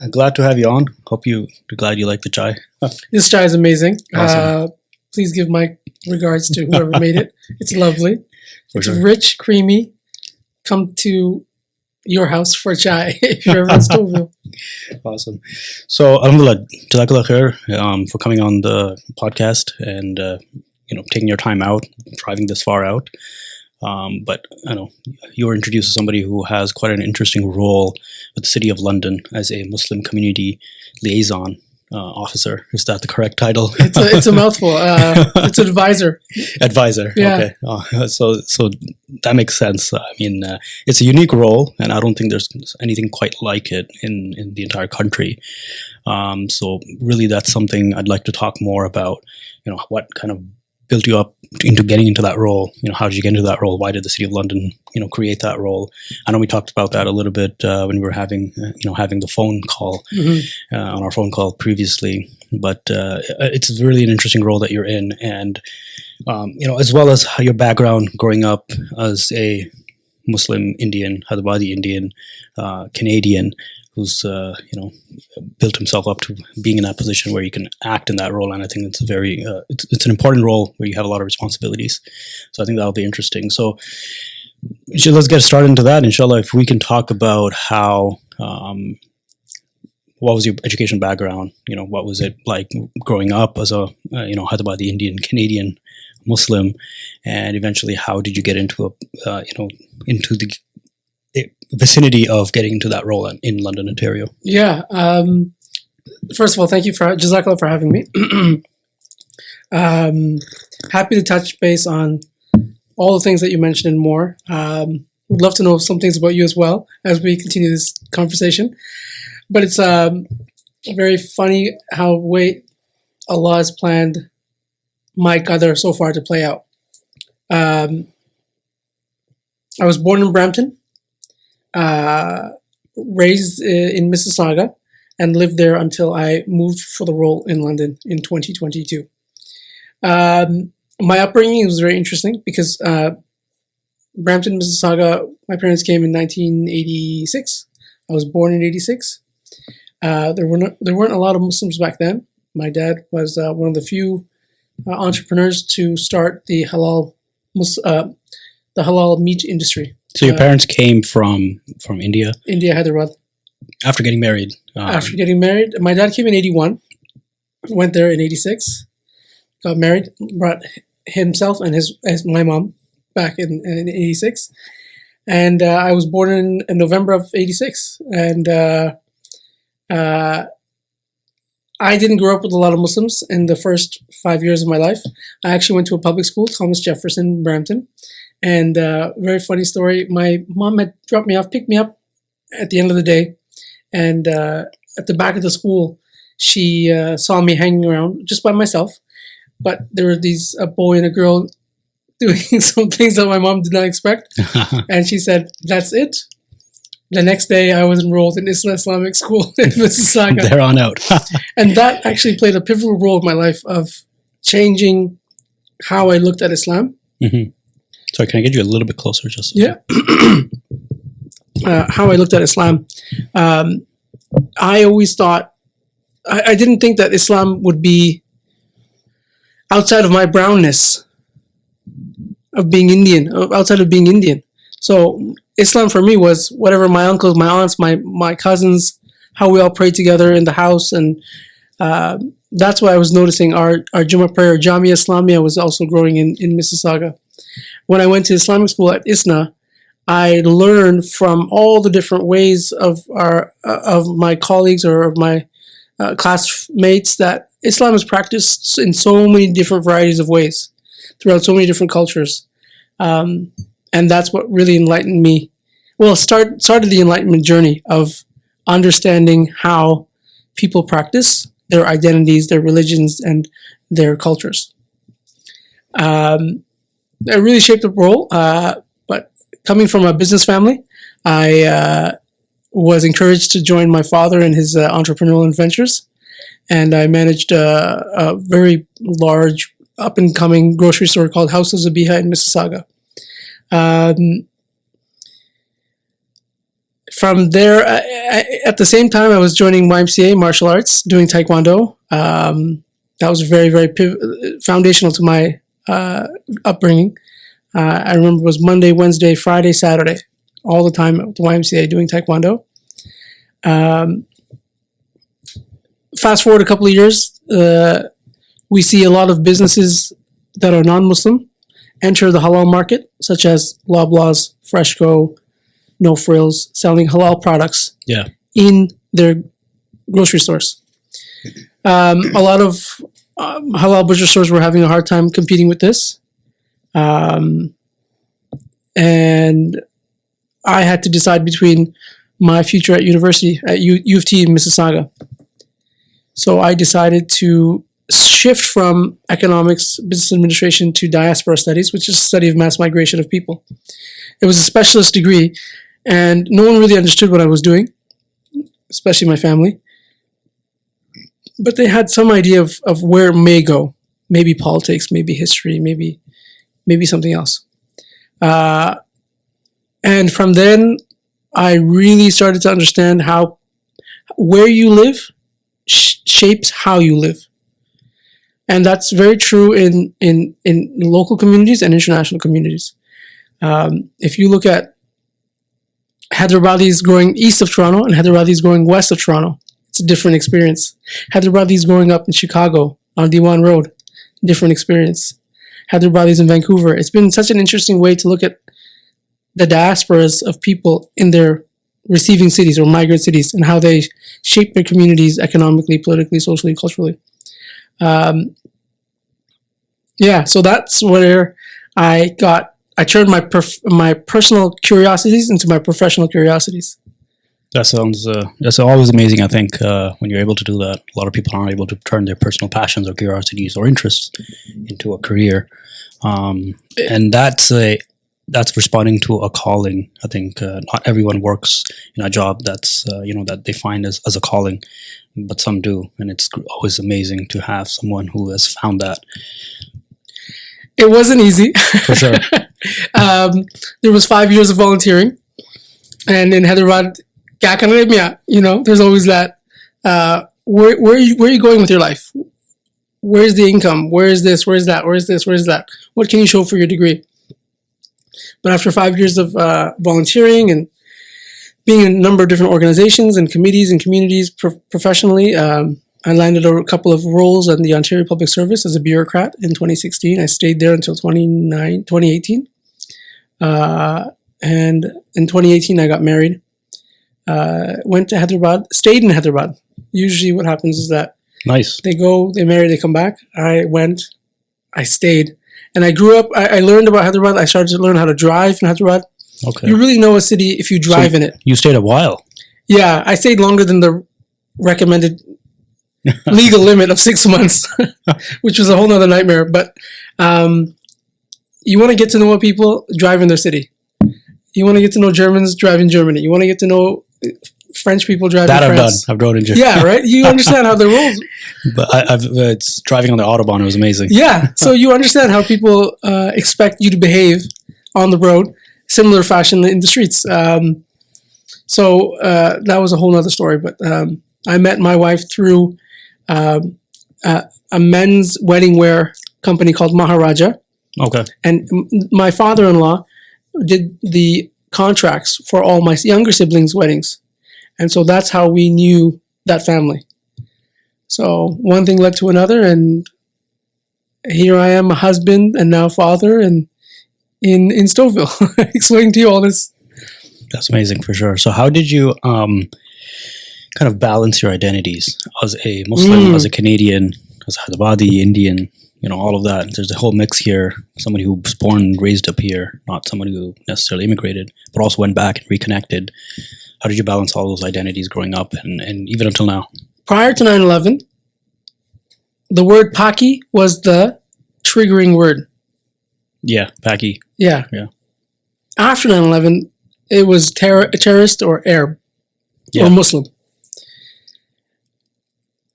I'm glad to have you on. Glad you like the chai. This chai is amazing. Awesome. Please give my regards to whoever made it. It's lovely. It's sure. rich, creamy. Come to your house for chai if you're ever in Stouffville. Awesome. So, alhamdulillah, jazakallah khair for coming on the podcast and taking your time out, driving this far out. But you were introduced to somebody who has quite an interesting role with the City of London as a Muslim Community Liaison Officer. Is that the correct title? It's a mouthful. It's an advisor. Advisor. Yeah. Okay. So that makes sense. I mean, it's a unique role, and I don't think there's anything quite like it in the entire country. So really, that's something I'd like to talk more about. What kind of built you up into getting into that role? How did you get into that role? Why did the City of London, create that role? I know we talked about that a little bit when we were having the phone call on our phone call previously. But it's really an interesting role that you're in, and as well as your background growing up as a Muslim Indian, Hyderabadi Indian, Canadian, who's built himself up to being in that position where you can act in that role. And I think it's it's an important role where you have a lot of responsibilities. So I think that'll be interesting. So let's get started into that. Inshallah, if we can talk about how what was your education background? What was it like growing up as a Hyderabadi Indian Canadian Muslim, and eventually how did you get into into the vicinity of getting into that role in London, Ontario? Yeah. First of all, thank you for Jazakallah for having me. Happy to touch base on all the things that you mentioned and more. Would love to know some things about you as well as we continue this conversation. But it's very funny how way Allah has planned my qadr so far to play out. I was born in Brampton. Raised in Mississauga and lived there until I moved for the role in London in 2022. My upbringing was very interesting because Brampton, Mississauga, my parents came in 1986. I was born in 86. There weren't a lot of Muslims back then. My dad was one of the few entrepreneurs to start the halal meat industry. So your parents came from India? India, Hyderabad. After getting married? After getting married. My dad came in 81, went there in 86, got married, brought himself and my mom back in 86. And I was born in November of 86. And I didn't grow up with a lot of Muslims in the first 5 years of my life. I actually went to a public school, Thomas Jefferson, Brampton. And very funny story. My mom had picked me up at the end of the day. And at the back of the school, she saw me hanging around just by myself. But there were a boy and a girl doing some things that my mom did not expect. And she said, "That's it." The next day, I was enrolled in Islamic school in Mississauga. There on out. And that actually played a pivotal role in my life of changing how I looked at Islam. Mm-hmm. Sorry, can I get you a little bit closer? Just yeah. How I looked at Islam. I always thought, I didn't think that Islam would be outside of my brownness of being Indian, outside of being Indian. So Islam for me was whatever my uncles, my aunts, my cousins, how we all prayed together in the house. And that's why I was noticing our Jummah prayer, Jamia Islamia, was also growing in Mississauga. When I went to Islamic school at ISNA, I learned from all the different ways of my colleagues or of my classmates that Islam is practiced in so many different varieties of ways throughout so many different cultures. And that's what really enlightened me. Well, started the enlightenment journey of understanding how people practice their identities, their religions, and their cultures. It really shaped the role, but coming from a business family, I was encouraged to join my father in his entrepreneurial ventures, and I managed a very large up-and-coming grocery store called House of Zabiha in Mississauga. From there, at the same time, I was joining YMCA martial arts, doing Taekwondo. That was very, very foundational to my upbringing. I remember it was Monday, Wednesday, Friday, Saturday, all the time at the YMCA doing Taekwondo. Fast forward a couple of years, we see a lot of businesses that are non-Muslim enter the halal market, such as Loblaws, Freshco, No Frills, selling halal products in their grocery stores. A lot of halal butcher stores were having a hard time competing with this. And I had to decide between my future at university, at U of T in Mississauga. So I decided to shift from economics, business administration to diaspora studies, which is a study of mass migration of people. It was a specialist degree, and no one really understood what I was doing, especially my family. But they had some idea of where it may go. Maybe politics, maybe history, maybe something else. And from then, I really started to understand how where you live shapes how you live. And that's very true in local communities and international communities. If you look at Hyderabadis growing east of Toronto and Hyderabadis growing west of Toronto, it's a different experience. Hyderabadis growing up in Chicago on Diwan Road, different experience. Hyderabadis in Vancouver. It's been such an interesting way to look at the diasporas of people in their receiving cities or migrant cities and how they shape their communities economically, politically, socially, culturally. So that's where I turned my personal curiosities into my professional curiosities. That sounds, that's always amazing, I think, when you're able to do that. A lot of people aren't able to turn their personal passions or curiosities or interests into a career. And that's responding to a calling. I think not everyone works in a job that's, that they find as a calling, but some do. And it's always amazing to have someone who has found that. It wasn't easy. For sure. There was 5 years of volunteering. And in Hyderabad, there's always that. Where are you going with your life? Where's the income? Where is this? Where is that? Where is this? Where is that? What can you show for your degree? But after 5 years of volunteering and being in a number of different organizations and committees and communities professionally, I landed a couple of roles in the Ontario Public Service as a bureaucrat in 2016. I stayed there until 2018. And in 2018, I got married. Went to Hyderabad, stayed in Hyderabad. Usually what happens is that they go, they marry, they come back. I went, I stayed. And I grew up, I learned about Hyderabad. I started to learn how to drive in Hyderabad. Okay. You really know a city if you drive in it. You stayed a while. Yeah, I stayed longer than the recommended legal limit of 6 months, which was a whole nother nightmare. But you want to get to know what people drive in their city. You want to get to know Germans, drive in Germany. You want to get to know French people drive in France. I've drove in Germany. Yeah, right? You understand how the rules... But it's driving on the Autobahn. It was amazing. Yeah, so you understand how people expect you to behave on the road, similar fashion in the streets. So that was a whole other story. But I met my wife through a men's wedding wear company called Maharaja. Okay. And my father-in-law did the contracts for all my younger siblings' weddings. And so that's how we knew that family. So one thing led to another, and here I am, a husband and now father, and in Stouffville, explaining to you all this. That's amazing for sure. So how did you kind of balance your identities as a Muslim, as a Canadian, as a Hyderabadi, Indian, all of that? There's a whole mix here. Somebody who was born and raised up here, not somebody who necessarily immigrated, but also went back and reconnected. How did you balance all those identities growing up and even until now? Prior to 9/11, the word Paki was the triggering word. Yeah, Paki. Yeah. Yeah. After 9/11, it was terrorist or Arab or Muslim.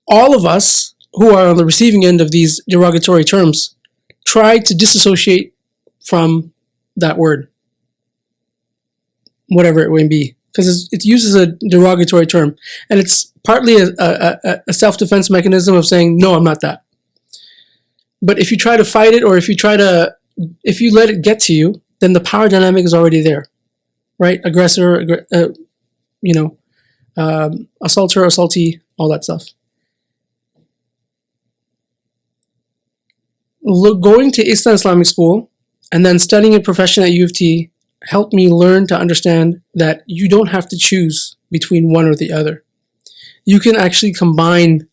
All of us who are on the receiving end of these derogatory terms try to disassociate from that word, whatever it may be. because it uses a derogatory term, and it's partly a self-defense mechanism of saying, no, I'm not that. But if you try to fight it, or if you let it get to you, then the power dynamic is already there, right? Aggressor, assaulter, assaultee, all that stuff. Going to Islam Islamic School and then studying a profession at U of T helped me learn to understand that you don't have to choose between one or the other. You can actually combine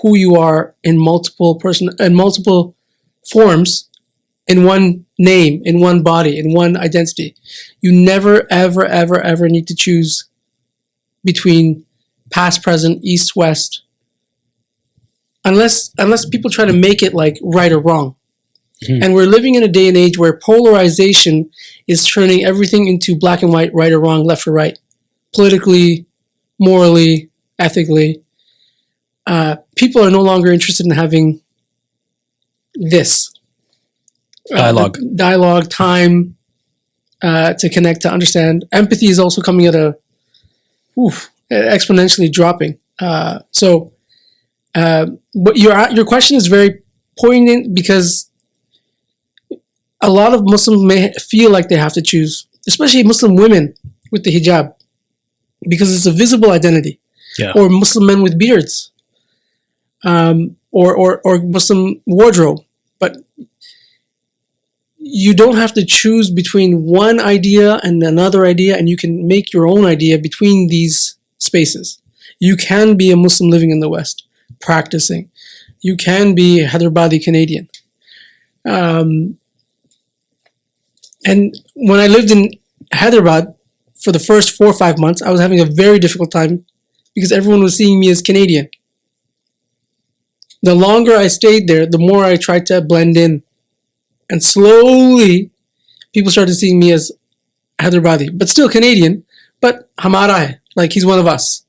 who you are in multiple forms in one name, in one body, in one identity. You never, ever, ever, ever need to choose between past, present, east, west, unless people try to make it like right or wrong. Mm-hmm. And we're living in a day and age where polarization is turning everything into black and white, right or wrong, left or right, politically, morally, ethically. People are no longer interested in having this dialogue, time to connect, to understand. Empathy is also coming at exponentially dropping. But your question is very poignant, because a lot of Muslims may feel like they have to choose, especially Muslim women with the hijab, because it's a visible identity. Yeah. Or Muslim men with beards, or Muslim wardrobe. But you don't have to choose between one idea and another idea, and you can make your own idea between these spaces. You can be a Muslim living in the West, practicing. You can be a Hyderabadi Canadian. And when I lived in Hyderabad for the first 4 or 5 months, I was having a very difficult time because everyone was seeing me as Canadian. The longer I stayed there, the more I tried to blend in. And slowly, people started seeing me as Hyderabadi, but still Canadian, but Hamara hai, like he's one of us.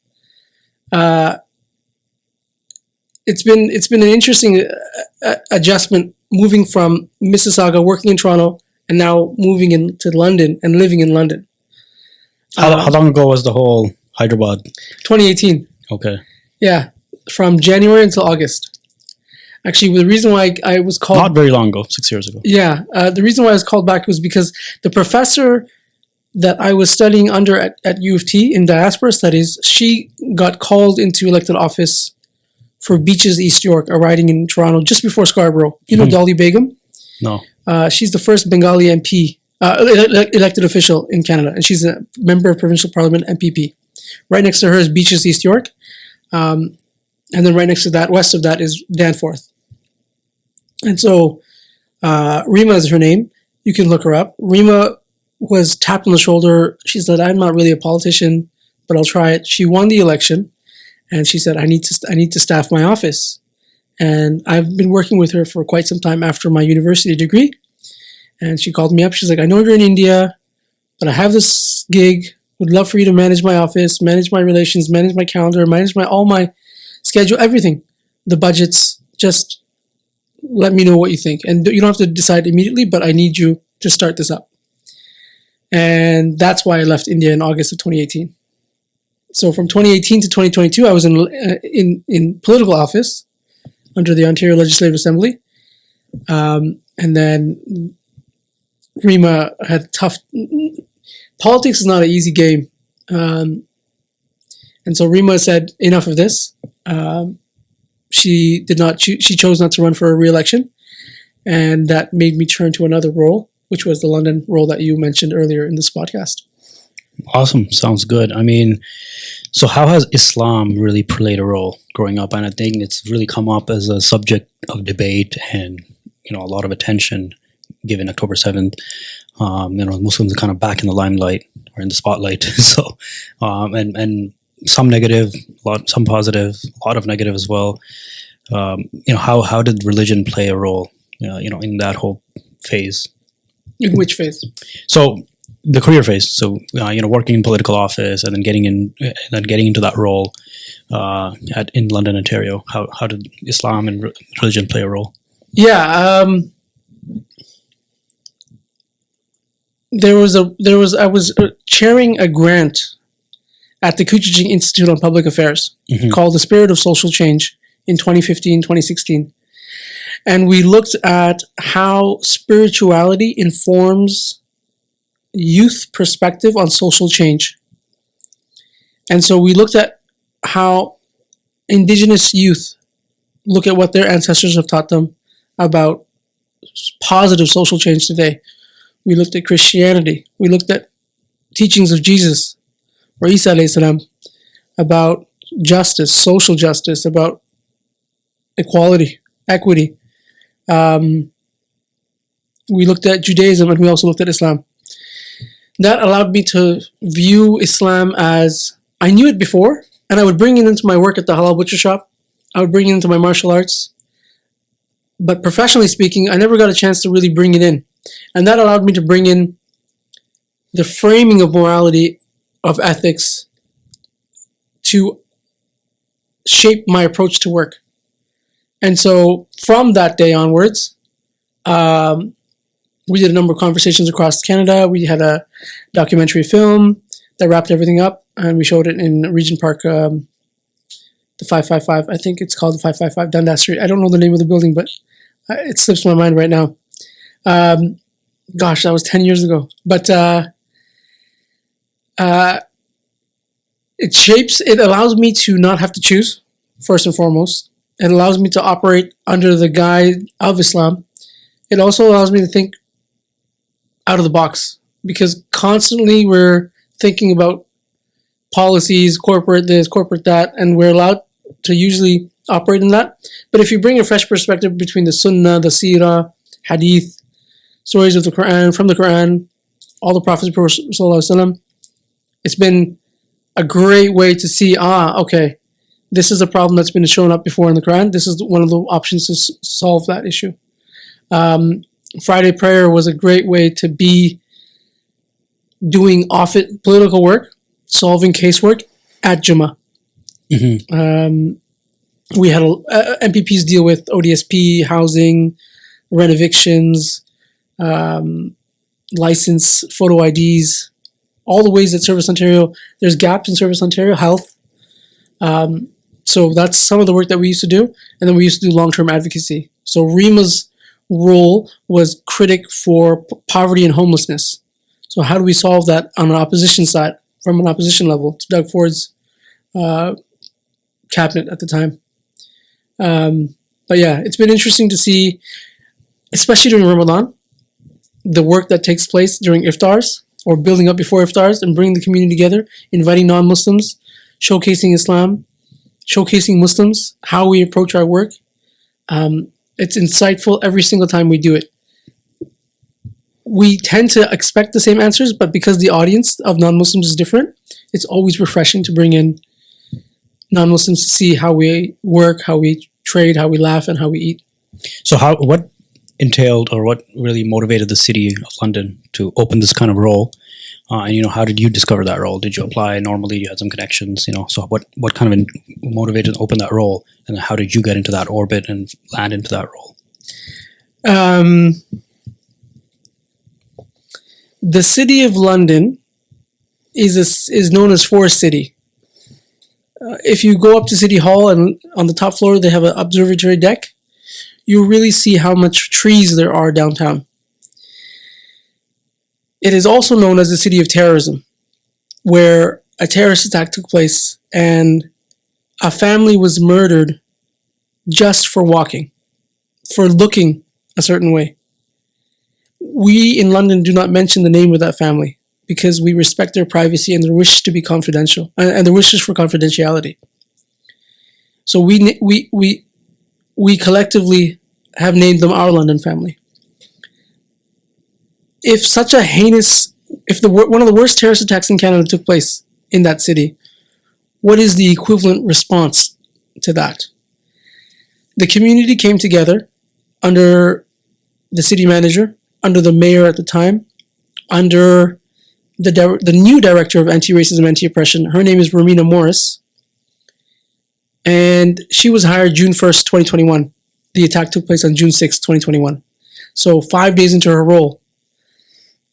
It's been an interesting adjustment, moving from Mississauga, working in Toronto, and now moving into London and living in London. How long ago was the whole Hyderabad? 2018. Okay. Yeah, from January until August. Actually, the reason why I was called... Not very long ago, 6 years ago. Yeah, the reason why I was called back was because the professor that I was studying under at U of T in diaspora studies, she got called into elected office for Beaches East York, a riding in Toronto just before Scarborough. You know Dolly Begum? No. She's the first Bengali MP, elected official in Canada, and she's a member of provincial parliament, MPP. Right next to her is Beaches East York, and then right next to that, west of that, is Danforth. And so Rima is her name. You can look her up. Rima was tapped on the shoulder. She said, "I'm not really a politician, but I'll try it." She won the election, and she said, I need to staff my office. And I've been working with her for quite some time after my university degree. And she called me up. She's like, "I know you're in India, but I have this gig. Would love for you to manage my office, manage my relations, manage my calendar, manage all my schedule, everything, the budgets. Just let me know what you think. And you don't have to decide immediately, but I need you to start this up." And that's why I left India in August of 2018. So from 2018 to 2022, I was in political office under the Ontario Legislative Assembly. And then Rima had tough... Politics is not an easy game. And so Rima said, enough of this. She chose not to run for a re-election. And that made me turn to another role, which was the London role that you mentioned earlier in this podcast. Awesome. Sounds good. I mean, so how has Islam really played a role growing up? And I think it's really come up as a subject of debate and, a lot of attention given October 7th. Muslims are kind of back in the limelight or in the spotlight. So, and some negative, some positive, a lot of negative as well. How did religion play a role, in that whole phase? In which phase? So the career phase. So working in political office and then getting into that role in London, Ontario. How did Islam and religion play a role? Yeah, I was chairing a grant at the Kuching Institute on Public Affairs called The Spirit of Social Change in 2015, 2016. And we looked at how spirituality informs youth perspective on social change. And so we looked at how indigenous youth look at what their ancestors have taught them about positive social change today. We looked at Christianity. We looked at teachings of Jesus or Isa alayhi salam about justice, social justice, about equality, equity. We looked at Judaism and we also looked at Islam. That allowed me to view Islam as, I knew it before, and I would bring it into my work at the halal butcher shop. I would bring it into my martial arts. But professionally speaking, I never got a chance to really bring it in. And that allowed me to bring in the framing of morality, of ethics, to shape my approach to work. And so from that day onwards, we did a number of conversations across Canada. We had a documentary film that wrapped everything up, and we showed it in Regent Park, the 555. I think it's called the 555 Dundas Street. I don't know the name of the building, but it slips my mind right now. Gosh, that was 10 years ago. But it allows me to not have to choose, first and foremost. It allows me to operate under the guide of Islam. It also allows me to think out of the box, because constantly we're thinking about policies, corporate this, corporate that, and we're allowed to usually operate in that. But if you bring a fresh perspective between the Sunnah, the Seerah, Hadith, stories of the Quran, from the Quran, all the Prophets of Prophet Sallallahu Alaihi Wasallam, it's been a great way to see, okay, this is a problem that's been shown up before in the Quran. This is one of the options to solve that issue. Friday prayer was a great way to be doing political work, solving casework at Jummah. We had MPPs deal with ODSP, housing, rent evictions, license, photo IDs, all the ways that Service Ontario, there's gaps in Service Ontario, health. So that's some of the work that we used to do. And then we used to do long-term advocacy. So REMA's role was critic for poverty and homelessness. So how do we solve that on an opposition side, from an opposition level, to Doug Ford's cabinet at the time. But yeah, it's been interesting to see, especially during Ramadan, the work that takes place during iftars or building up before iftars and bringing the community together, inviting non-Muslims, showcasing Islam, showcasing Muslims, how we approach our work. It's insightful every single time we do it. We tend to expect the same answers, but because the audience of non-Muslims is different, it's always refreshing to bring in non-Muslims to see how we work, how we trade, how we laugh, and how we eat. So what entailed, or what really motivated the City of London to open this kind of role? And how did you discover that role? Did you apply normally? You had some connections, so what kind of motivated to open that role? And how did you get into that orbit and land into that role? The City of London is known as Forest City. If you go up to City Hall and on the top floor they have an observatory deck, you really see how much trees there are downtown. It is also known as the City of Terrorism, where a terrorist attack took place and a family was murdered just for walking, for looking a certain way. We in London do not mention the name of that family because we respect their privacy and their wish to be confidential and their wishes for confidentiality. So we collectively have named them our London family. If such a heinous, one of the worst terrorist attacks in Canada took place in that city, what is the equivalent response to that? The community came together under the city manager, under the mayor at the time, under the new director of anti-racism, anti-oppression. Her name is Romina Morris. And she was hired June 1st, 2021. The attack took place on June 6th, 2021. So 5 days into her role,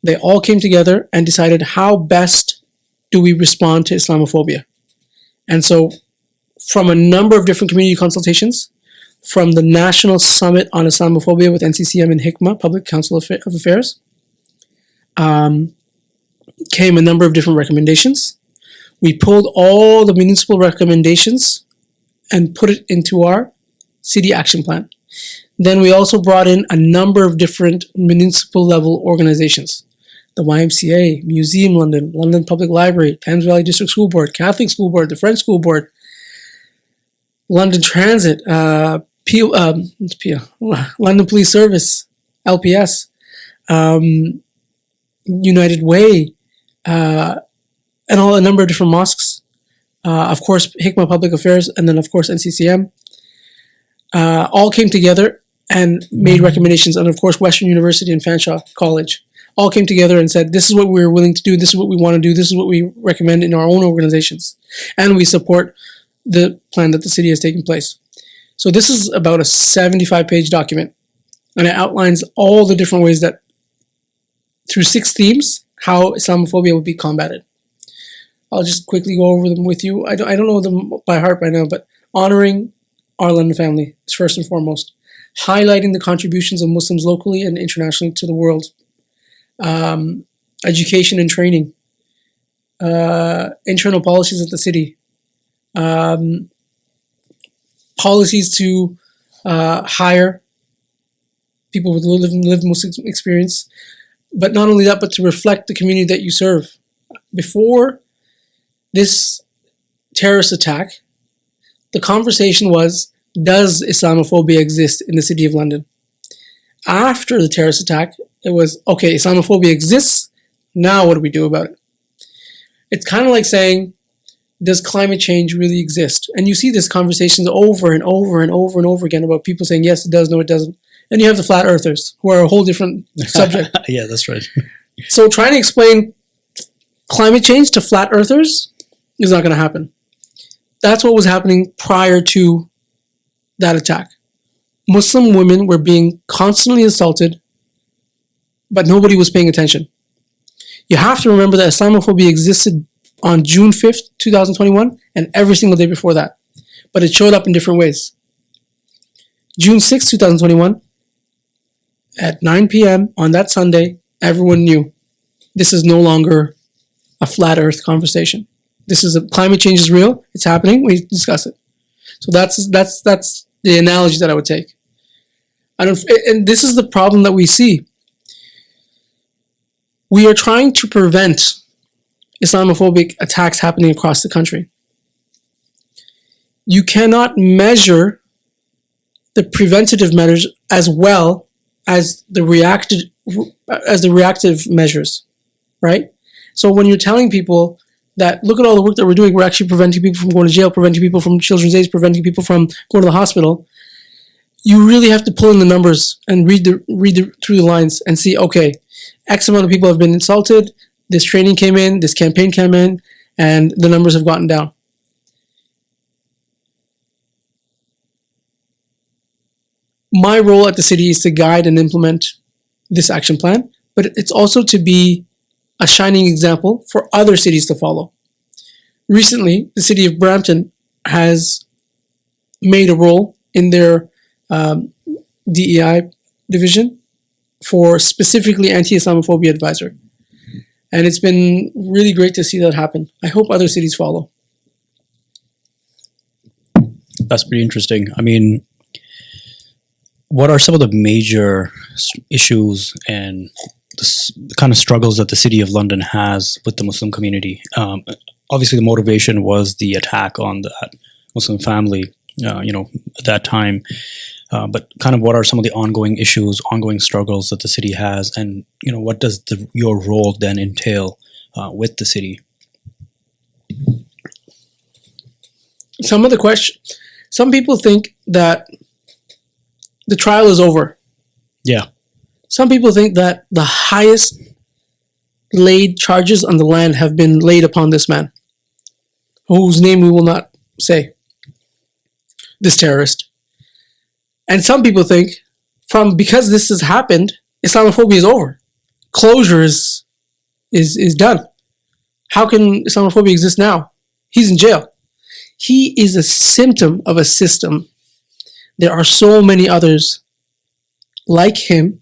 they all came together and decided how best do we respond to Islamophobia? And so from a number of different community consultations, from the National Summit on Islamophobia with NCCM and HICMA, Public Council of Affairs, came a number of different recommendations. We pulled all the municipal recommendations and put it into our city action plan. Then we also brought in a number of different municipal level organizations. The YMCA, Museum London, London Public Library, Thames Valley District School Board, Catholic School Board, the French School Board, London Transit, London Police Service, LPS, United Way, and a number of different mosques. Of course, HICMA Public Affairs, and then of course NCCM, all came together and made recommendations. And of course, Western University and Fanshawe College all came together and said, this is what we're willing to do, this is what we want to do, this is what we recommend in our own organizations. And we support the plan that the city has taken place. So this is about a 75-page document, and it outlines all the different ways that, through 6 themes, how Islamophobia would be combated. I'll just quickly go over them with you. I don't know them by heart by now, but honoring our London family is first and foremost. Highlighting the contributions of Muslims locally and internationally to the world. Education and training. Internal policies at the city. Policies to hire people with lived Muslim experience. But not only that, but to reflect the community that you serve. Before this terrorist attack, the conversation was, does Islamophobia exist in the City of London? After the terrorist attack, it was, okay, Islamophobia exists, now what do we do about it? It's kind of like saying, does climate change really exist? And you see this conversations over and over and over and over again about people saying, yes, it does, no, it doesn't. And you have the flat earthers, who are a whole different subject. Yeah, that's right. So trying to explain climate change to flat earthers is not going to happen. That's what was happening prior to that attack. Muslim women were being constantly assaulted, but nobody was paying attention. You have to remember that Islamophobia existed on June 5th, 2021, and every single day before that. But it showed up in different ways. June 6th, 2021, at 9 p.m. on that Sunday, everyone knew this is no longer a flat earth conversation. This is climate change is real. It's happening. We discuss it. So that's the analogy that I would take. And this is the problem that we see. We are trying to prevent Islamophobic attacks happening across the country. You cannot measure the preventative measures as well as the reactive measures, right? So when you're telling people that, look at all the work that we're doing, we're actually preventing people from going to jail, preventing people from children's aids, preventing people from going to the hospital, you really have to pull in the numbers and read through the lines and see, okay, X amount of people have been insulted, this training came in, this campaign came in, and the numbers have gotten down. My role at the city is to guide and implement this action plan, but it's also to be a shining example for other cities to follow. Recently, the city of Brampton has made a role in their DEI division for specifically anti-Islamophobia advisor. And it's been really great to see that happen. I hope other cities follow. That's pretty interesting. I mean, what are some of the major issues and the kind of struggles that the City of London has with the Muslim community? Obviously, the motivation was the attack on that Muslim family, at that time. But kind of what are some of the ongoing issues, ongoing struggles that the city has, and what does your role then entail with the city? Some people think that the trial is over. Yeah. Some people think that the highest laid charges on the land have been laid upon this man, whose name we will not say, this terrorist. And some people think, because this has happened, Islamophobia is over. Closure is done. How can Islamophobia exist now? He's in jail. He is a symptom of a system. There are so many others like him.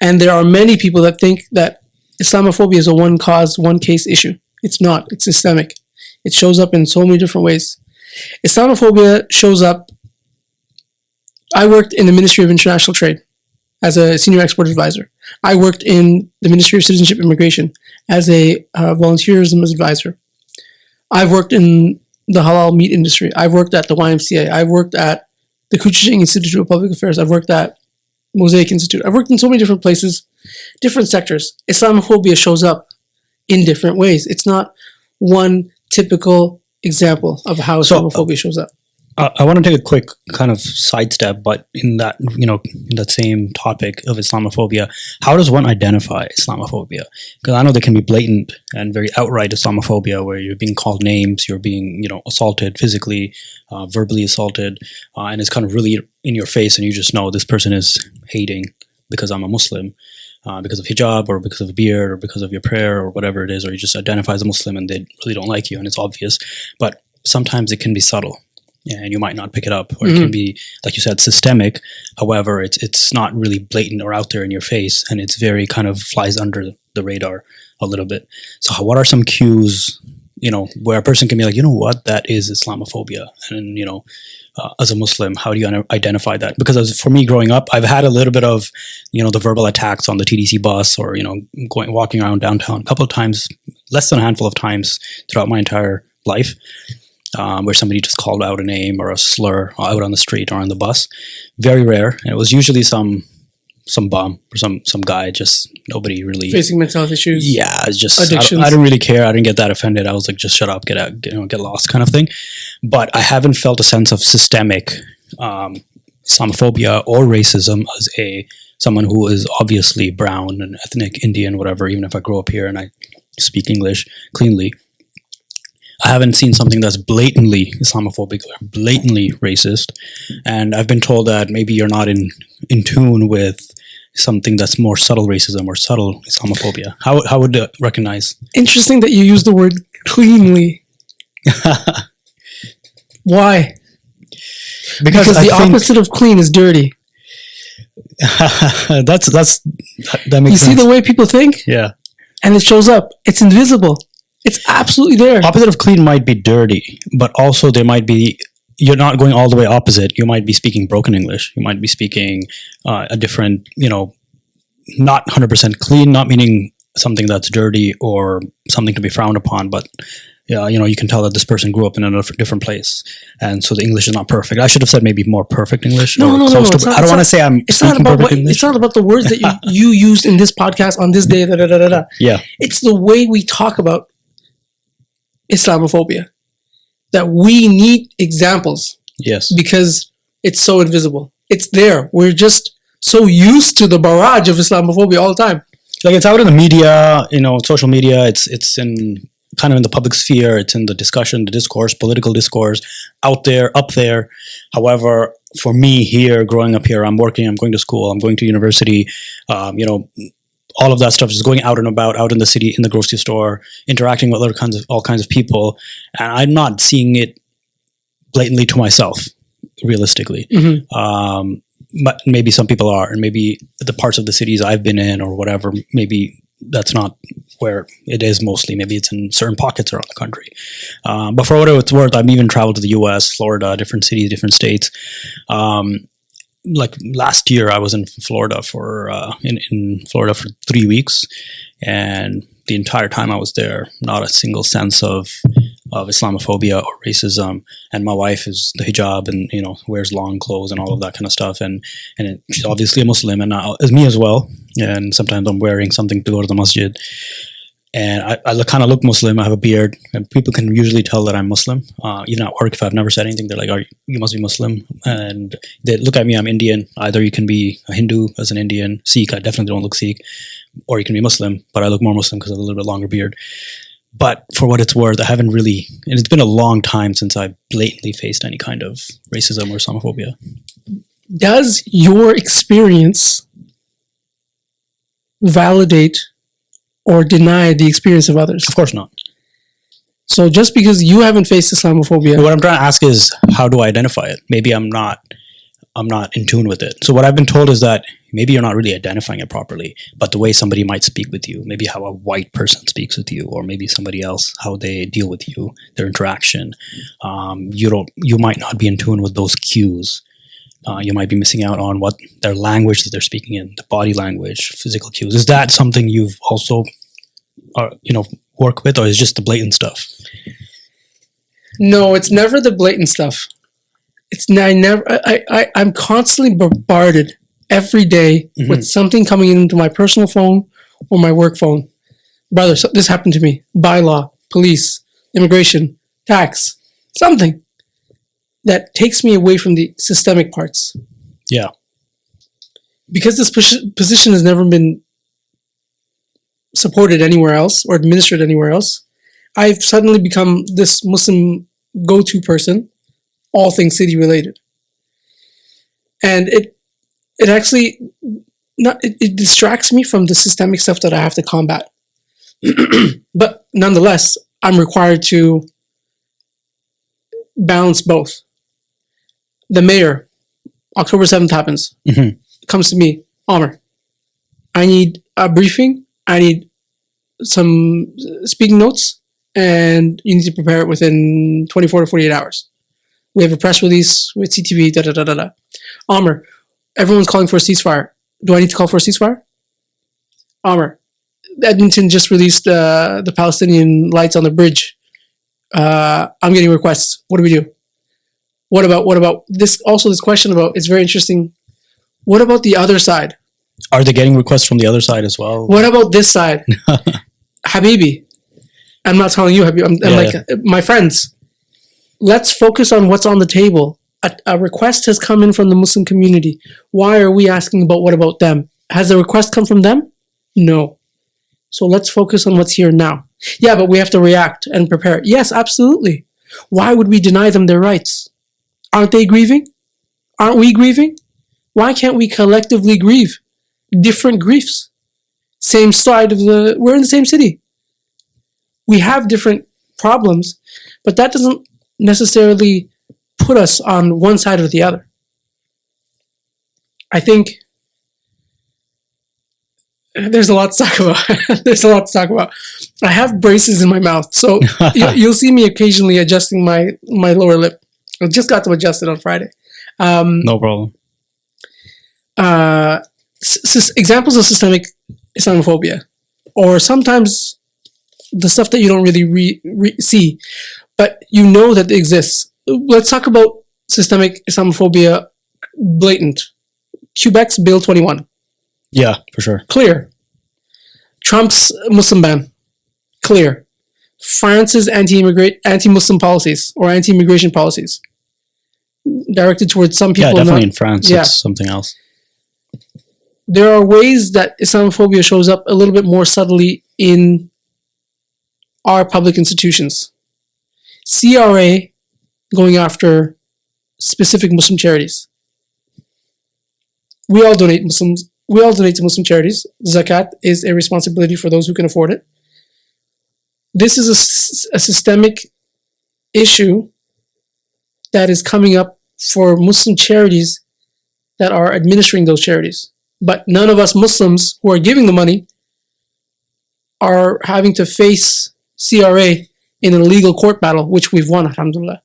And there are many people that think that Islamophobia is a one cause, one case issue. It's not. It's systemic. It shows up in so many different ways. Islamophobia shows up. I worked in the Ministry of International Trade as a senior export advisor. I worked in the Ministry of Citizenship and Immigration as a volunteerism advisor. I've worked in the halal meat industry. I've worked at the YMCA. I've worked at the Kuching Institute of Public Affairs. I've worked at Mosaic Institute. I've worked in so many different places, different sectors. Islamophobia shows up in different ways. It's not one typical example of how Islamophobia shows up. I want to take a quick kind of sidestep, but in that, in that same topic of Islamophobia, how does one identify Islamophobia? Because I know there can be blatant and very outright Islamophobia where you're being called names, you're being, assaulted physically, verbally assaulted, and it's kind of really in your face and you just know this person is hating because I'm a Muslim, because of hijab or because of a beard or because of your prayer or whatever it is, or you just identify as a Muslim and they really don't like you and it's obvious. But sometimes it can be subtle. And you might not pick it up, or it can be, like you said, systemic. However, it's not really blatant or out there in your face, and it's very kind of flies under the radar a little bit. So, what are some cues, where a person can be like, what, that is Islamophobia, and as a Muslim, how do you identify that? Because for me, growing up, I've had a little bit of, the verbal attacks on the TDC bus, or walking around downtown a couple of times, less than a handful of times throughout my entire life. Where somebody just called out a name or a slur out on the street or on the bus. Very rare. And it was usually some bum or some guy, just nobody really facing mental health issues. Yeah, it's just addictions. I didn't really care. I didn't get that offended. I was like, just shut up, get out, get lost, kind of thing. But I haven't felt a sense of systemic Islamophobia or racism as someone who is obviously brown and ethnic Indian, whatever. Even if I grow up here and I speak English cleanly, I haven't seen something that's blatantly Islamophobic or blatantly racist. And I've been told that maybe you're not in tune with something that's more subtle racism or subtle Islamophobia. How would you recognize? Interesting that you use the word cleanly. Why? Because the opposite of clean is dirty. that makes sense. You see the way people think? Yeah. And it shows up. It's invisible. It's absolutely there. Opposite of clean might be dirty, but also there might be, you're not going all the way opposite. You might be speaking broken English. You might be speaking a different, not 100% clean, not meaning something that's dirty or something to be frowned upon, but you can tell that this person grew up in a different place. And so the English is not perfect. I should have said maybe more perfect English. No. I don't want to say I'm speaking perfect English. It's not about the words that you used in this podcast on this day. Yeah. It's the way we talk about Islamophobia, that we need examples. Yes. Because it's so invisible. It's there. We're just so used to the barrage of Islamophobia all the time. Like it's out in the media, social media, it's in kind of in the public sphere, it's in the discussion, the discourse, political discourse, out there, up there. However, for me here, growing up here, I'm working, I'm going to school, I'm going to university, all of that stuff is going out and about, out in the city, in the grocery store, interacting with all kinds of people, and I'm not seeing it blatantly to myself, realistically. But maybe some people are, and maybe the parts of the cities I've been in or whatever, maybe that's not where it is mostly. Maybe it's in certain pockets around the country. But for what it's worth, I've even traveled to the US, Florida, different cities, different states. Like last year, I was in Florida for in Florida for 3 weeks, and the entire time I was there, not a single sense of Islamophobia or racism. And my wife is the hijab and wears long clothes and all of that kind of stuff, and she's obviously a Muslim, and now as me as well. And sometimes I'm wearing something to go to the masjid. And I kind of look Muslim. I have a beard, and people can usually tell that I'm Muslim. Even at work, if I've never said anything, they're like, you must be Muslim. And they look at me, I'm Indian. Either you can be a Hindu as an Indian, Sikh, I definitely don't look Sikh, or you can be Muslim, but I look more Muslim because I have a little bit longer beard. But for what it's worth, I haven't really, and it's been a long time since I blatantly faced any kind of racism or Islamophobia. Does your experience validate or deny the experience of others. Of course not. So just because you haven't faced Islamophobia, What I'm trying to ask is, how do I identify it? Maybe I'm not in tune with it. So what I've been told is that maybe you're not really identifying it properly, but the way somebody might speak with you, maybe how a white person speaks with you, or maybe somebody else, how they deal with you, their interaction, you might not be in tune with those cues. You might be missing out on what their language that they're speaking in, the body language, physical cues. Is that something you've also, work with, or is it just the blatant stuff? no, it's never the blatant stuff. I'm constantly bombarded every day with something coming into my personal phone or my work phone. Brother, so this happened to me. Bylaw, police, immigration, tax, something that takes me away from the systemic parts. Yeah. Because this position has never been supported anywhere else or administered anywhere else, I've suddenly become this Muslim go-to person, all things city related. And it actually it distracts me from the systemic stuff that I have to combat. But nonetheless, I'm required to balance both. The mayor, October 7th happens, comes to me, Ahmer, I need a briefing, I need some speaking notes, and you need to prepare it within 24 to 48 hours. We have a press release with CTV, da-da-da-da-da. Ahmer, everyone's calling for a ceasefire. Do I need to call for a ceasefire? Ahmer, Edmonton just released the Palestinian lights on the bridge. I'm getting requests. What do we do? What about this? Also, this question about, it's very interesting. What about the other side? Are they getting requests from the other side as well? What about this side? Habibi, I'm not telling you, Habibi. My friends, let's focus on what's on the table. A request has come in from the Muslim community. Why are we asking about what about them? Has the request come from them? No. So let's focus on what's here now. Yeah, but we have to react and prepare. Yes, absolutely. Why would we deny them their rights? Aren't they grieving? Aren't we grieving? Why can't we collectively grieve? Different griefs. Same side of we're in the same city. We have different problems, but that doesn't necessarily put us on one side or the other. I think there's a lot to talk about. I have braces in my mouth, so you'll see me occasionally adjusting my lower lip. I just got to adjust it on Friday. No problem. Examples of systemic Islamophobia, or sometimes the stuff that you don't really see, but you know that it exists. Let's talk about systemic Islamophobia, blatant. Quebec's Bill 21. Yeah, for sure. Clear. Trump's Muslim ban. Clear. France's anti-Muslim policies or anti-immigration policies directed towards some people. Yeah, definitely in France. It's something else. There are ways that Islamophobia shows up a little bit more subtly in our public institutions. CRA going after specific Muslim charities. We all donate to Muslim charities. Zakat is a responsibility for those who can afford it. This is a systemic issue that is coming up for Muslim charities that are administering those charities. But none of us Muslims who are giving the money are having to face CRA in a legal court battle, which we've won, alhamdulillah.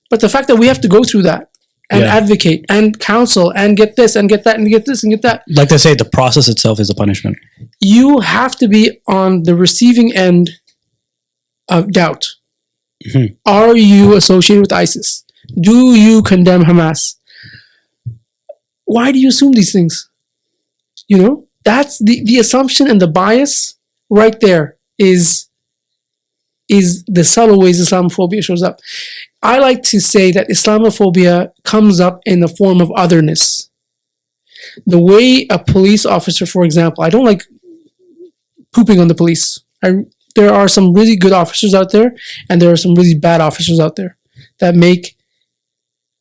But the fact that we have to go through that and advocate and counsel and get this and get that and get this and get that. Like they say, the process itself is a punishment. You have to be on the receiving end of doubt. Mm-hmm. Are you associated with ISIS? Do you condemn Hamas? Why do you assume these things? You know, that's the assumption, and the bias right there is the subtle ways Islamophobia shows up. I like to say that Islamophobia comes up in the form of otherness. The way a police officer, for example, I don't like pooping on the police. There are some really good officers out there, and there are some really bad officers out there that make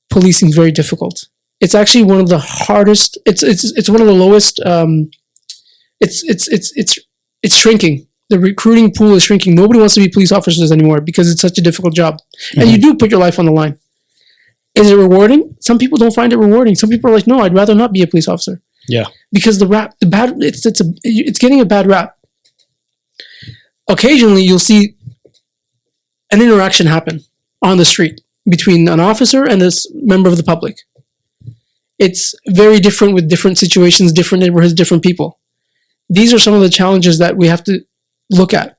policing very difficult. It's actually one of the hardest. It's one of the lowest. It's it's shrinking. The recruiting pool is shrinking. Nobody wants to be police officers anymore because it's such a difficult job. Mm-hmm. And you do put your life on the line. Is it rewarding? Some people don't find it rewarding. Some people are like, no, I'd rather not be a police officer. Yeah. Because it's getting a bad rap. Occasionally, you'll see an interaction happen on the street between an officer and a member of the public. It's very different with different situations, different neighborhoods, different people. These are some of the challenges that we have to look at.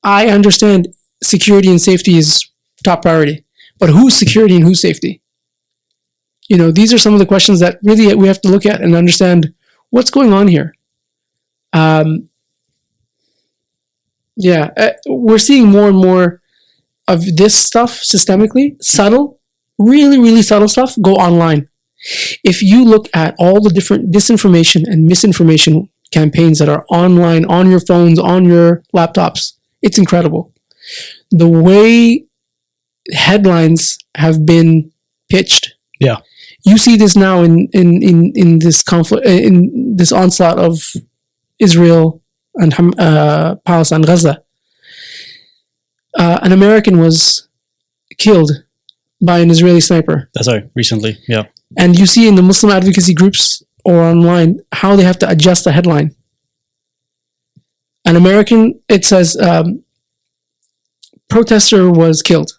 I understand security and safety is top priority, but whose security and whose safety? These are some of the questions that really we have to look at and understand what's going on here. We're seeing more and more of this stuff systemically, subtle, really, really subtle stuff go online. If you look at all the different disinformation and misinformation campaigns that are online, on your phones, on your laptops, it's incredible. The way headlines have been pitched. Yeah. You see this now in this conflict, in this onslaught of Israel and Palestine, Gaza. An American was killed by an Israeli sniper. That's right, recently, yeah. And you see in the Muslim advocacy groups or online how they have to adjust the headline. An American, it says, protester was killed.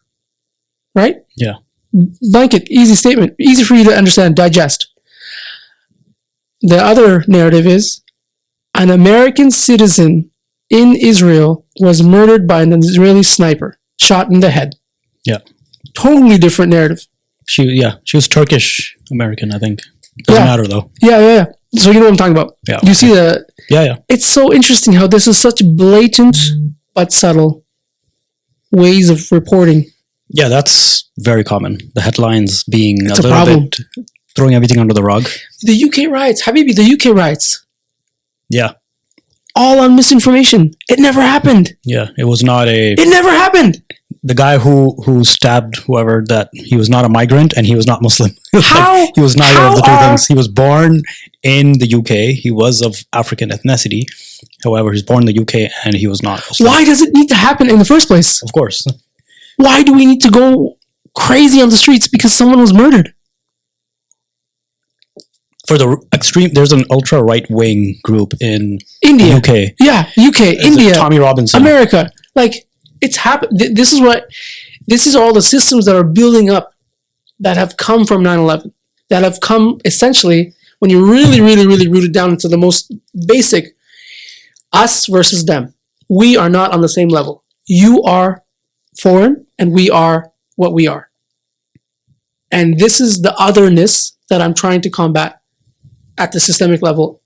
Right? Yeah. Blanket, easy statement, easy for you to understand, digest. The other narrative is an American citizen in Israel was murdered by an Israeli sniper, shot in the head. Yeah. Totally different narrative. She was Turkish American, I think. Doesn't matter though. Yeah. So you know what I'm talking about. Yeah. You see the... Yeah. It's so interesting how this is such blatant but subtle ways of reporting. Yeah, that's very common. The headlines being it's a little bit throwing everything under the rug. The UK riots, Habibi, the UK riots. Yeah. All on misinformation. It never happened. Yeah, it was not a... It never happened. The guy who stabbed whoever, that he was not a migrant and he was not Muslim. How? He was neither of the two things. He was born in the UK. He was of African ethnicity. However, he was born in the UK and he was not Muslim. Why does it need to happen in the first place? Of course. Why do we need to go crazy on the streets because someone was murdered? For the extreme, there's an ultra right-wing group in India. UK. Yeah, UK, India, Tommy Robinson, America. Like, it's happened. This is all the systems that are building up that have come from 9/11, that have come essentially, when you really, really, really root it down into the most basic, us versus them. We are not on the same level. You are foreign and we are what we are. And this is the otherness that I'm trying to combat at the systemic level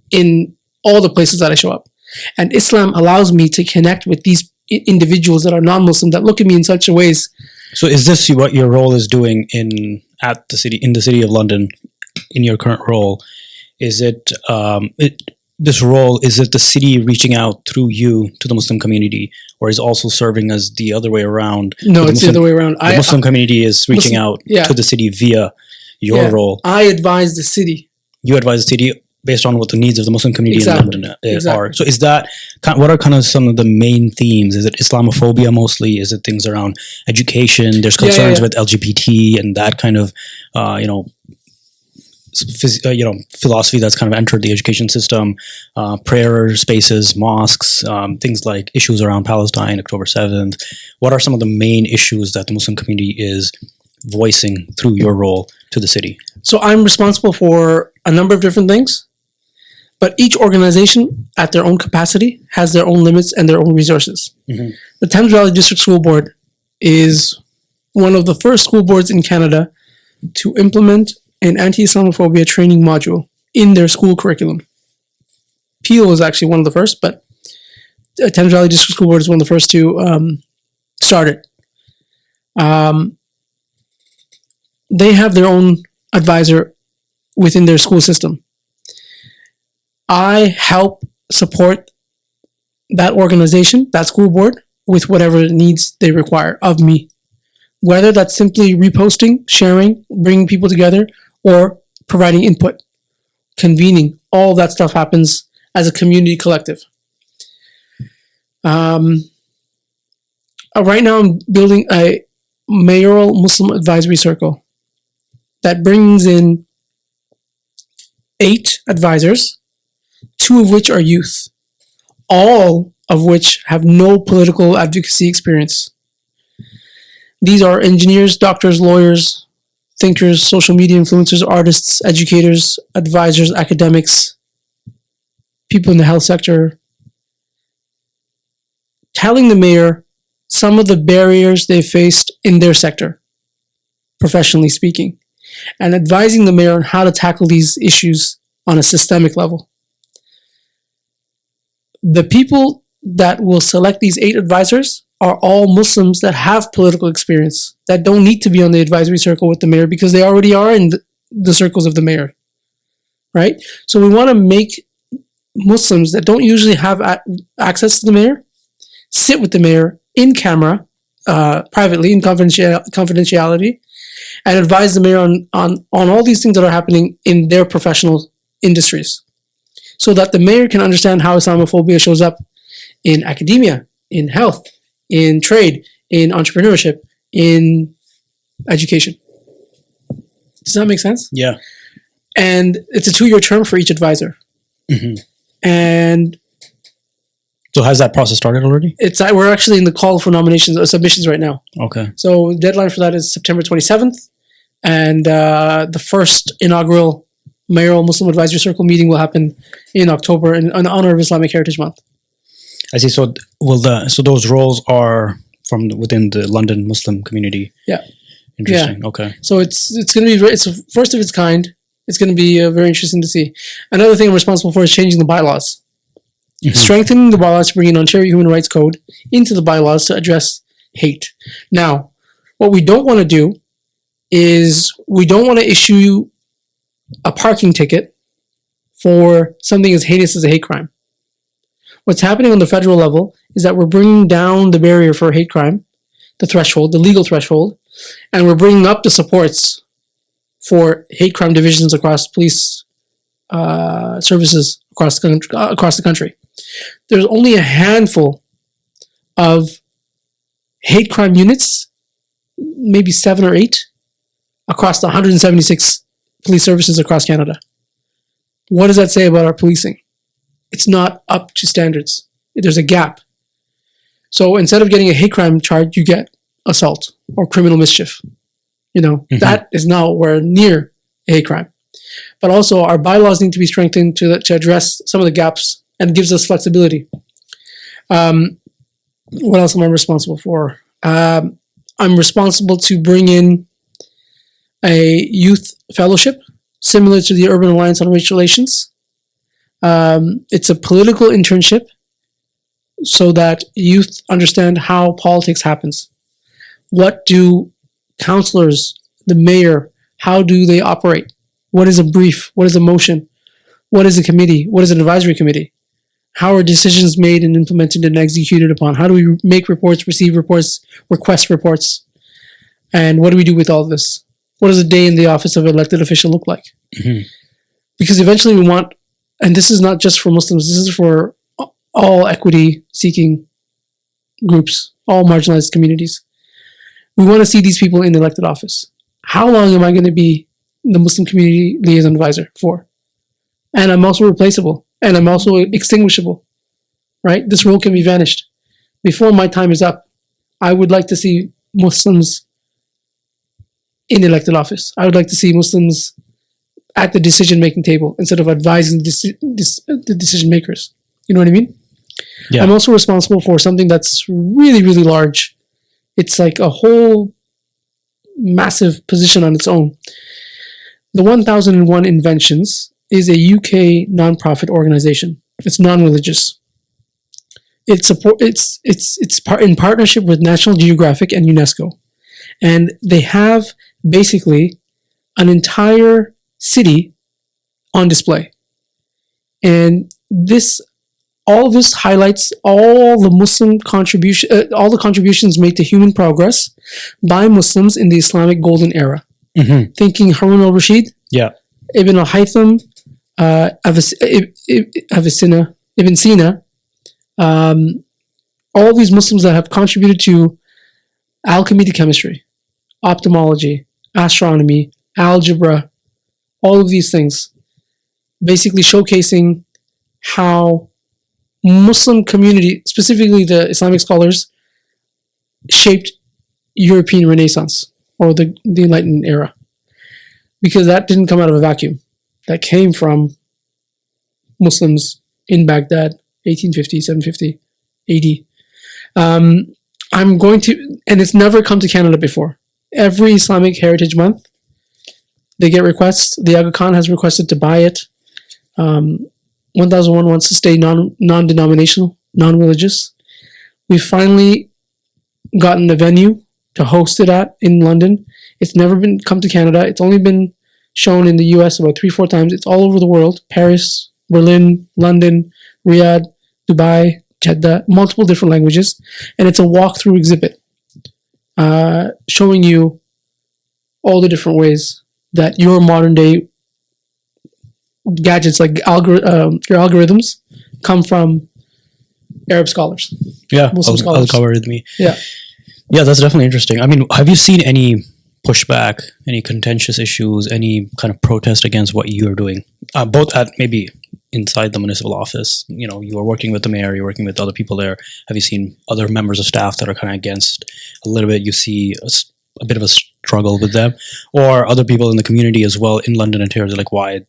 in all the places that I show up. And Islam allows me to connect with these individuals that are non-Muslim, that look at me in such a ways. So is this what your role is doing in the city of London, in your current role? Is it this role, is it the city reaching out through you to the Muslim community, or is also serving as the other way around? No, it's the other way around. The Muslim community is reaching out to the city via your role. I advise the city. You advise the city based on what the needs of the Muslim community in London are. So is that, what are kind of some of the main themes? Is it Islamophobia mostly? Is it things around education? There's concerns with LGBT and that kind of, philosophy that's kind of entered the education system, prayer spaces, mosques, things like issues around Palestine, October 7th. What are some of the main issues that the Muslim community is voicing through your role to the city? So I'm responsible for a number of different things, but each organization at their own capacity has their own limits and their own resources. Mm-hmm. The Thames Valley District School Board is one of the first school boards in Canada to implement an anti-Islamophobia training module in their school curriculum. Peel was actually one of the first, but Thames Valley District School Board is one of the first to start it. They have their own advisor within their school system. I help support that organization, that school board, with whatever needs they require of me. Whether that's simply reposting, sharing, bringing people together, or providing input, convening, all that stuff happens as a community collective. Right now, I'm building a mayoral Muslim advisory circle that brings in 8 advisors, 2 of which are youth, all of which have no political advocacy experience. These are engineers, doctors, lawyers, thinkers, social media influencers, artists, educators, advisors, academics, people in the health sector, telling the mayor some of the barriers they faced in their sector, professionally speaking, and advising the mayor on how to tackle these issues on a systemic level. The people that will select these 8 advisors are all Muslims that have political experience, that don't need to be on the advisory circle with the mayor because they already are in the circles of the mayor, right? So we want to make Muslims that don't usually have access to the mayor sit with the mayor in camera, privately, in confidentiality, and advise the mayor on all these things that are happening in their professional industries, so that the mayor can understand how Islamophobia shows up in academia, in health, in trade, in entrepreneurship, in education. Does that make sense? Yeah. And it's a 2-year term for each advisor. Mm-hmm. And so has that process started already? We're actually in the call for nominations or submissions right now. Okay. So the deadline for that is September 27th. And the first inaugural mayoral Muslim advisory circle meeting will happen in October in honor of Islamic Heritage Month. I see. So so those roles are from within the London Muslim community. Yeah. Interesting. Yeah. Okay. So it's going to be it's a first of its kind. It's going to be very interesting to see. Another thing I'm responsible for is changing the bylaws, strengthening the bylaws to bring in Ontario Human Rights Code into the bylaws to address hate. Now, what we don't want to do is we don't want to issue a parking ticket for something as heinous as a hate crime. What's happening on the federal level is that we're bringing down the barrier for hate crime, the threshold, the legal threshold, and we're bringing up the supports for hate crime divisions across police services across the country. There's only a handful of hate crime units, maybe 7 or 8, across the 176 police services across Canada. What does that say about our policing? It's not up to standards. There's a gap. So instead of getting a hate crime charge, you get assault or criminal mischief. That is nowhere near a hate crime. But also our bylaws need to be strengthened to address some of the gaps, and it gives us flexibility. What else am I responsible for? I'm responsible to bring in a youth fellowship similar to the Urban Alliance on Race Relations. It's a political internship so that youth understand how politics happens. What do councillors, the mayor, how do they operate? What is a brief? What is a motion? What is a committee? What is an advisory committee? How are decisions made and implemented and executed upon? How do we make reports, receive reports, request reports? And what do we do with all this? What does a day in the office of an elected official look like? Mm-hmm. Because eventually we want, and this is not just for Muslims, this is for all equity-seeking groups, all marginalized communities. We want to see these people in elected office. How long am I going to be the Muslim Community Liaison Advisor for? And I'm also replaceable. And I'm also extinguishable. Right? This role can be vanished. Before my time is up, I would like to see Muslims in elected office. I would like to see Muslims at the decision-making table instead of advising the decision makers. You know what I mean? Yeah. I'm also responsible for something that's really, really large. It's like a whole massive position on its own. The 1001 Inventions is a UK non-profit organization. It's non-religious. It's in partnership with National Geographic and UNESCO. And they have basically an entire city on display. And all of this highlights all the Muslim all the contributions made to human progress by Muslims in the Islamic Golden Era. Mm-hmm. Thinking Harun al-Rashid, Ibn al-Haytham, Ibn Sina, all these Muslims that have contributed to alchemy to chemistry, ophthalmology, astronomy, algebra, all of these things, basically showcasing how Muslim community, specifically the Islamic scholars, shaped European Renaissance or the Enlightenment era. Because that didn't come out of a vacuum. That came from Muslims in Baghdad, 1850, 750, 80. I'm going to, and it's never come to Canada before. Every Islamic Heritage Month, they get requests. The Aga Khan has requested to buy it. 1001 wants to stay non-denominational, non-religious. We've finally gotten a venue to host it at in London. It's never been come to Canada. It's only been shown in the US about 3-4 times. It's all over the world. Paris, Berlin, London, Riyadh, Dubai, Jeddah, multiple different languages. And it's a walkthrough exhibit showing you all the different ways that your modern day gadgets like your algorithms come from Arab scholars. Yeah, Muslim scholars. algorithmy. Yeah. Yeah, that's definitely interesting. I mean, have you seen any pushback, any contentious issues, any kind of protest against what you're doing? Both at maybe inside the municipal office, you know, you are working with the mayor, you're working with other people there. Have you seen other members of staff that are kind of against a little bit? You see a bit of a struggle with them, or other people in the community as well in London and Ontario, like, why,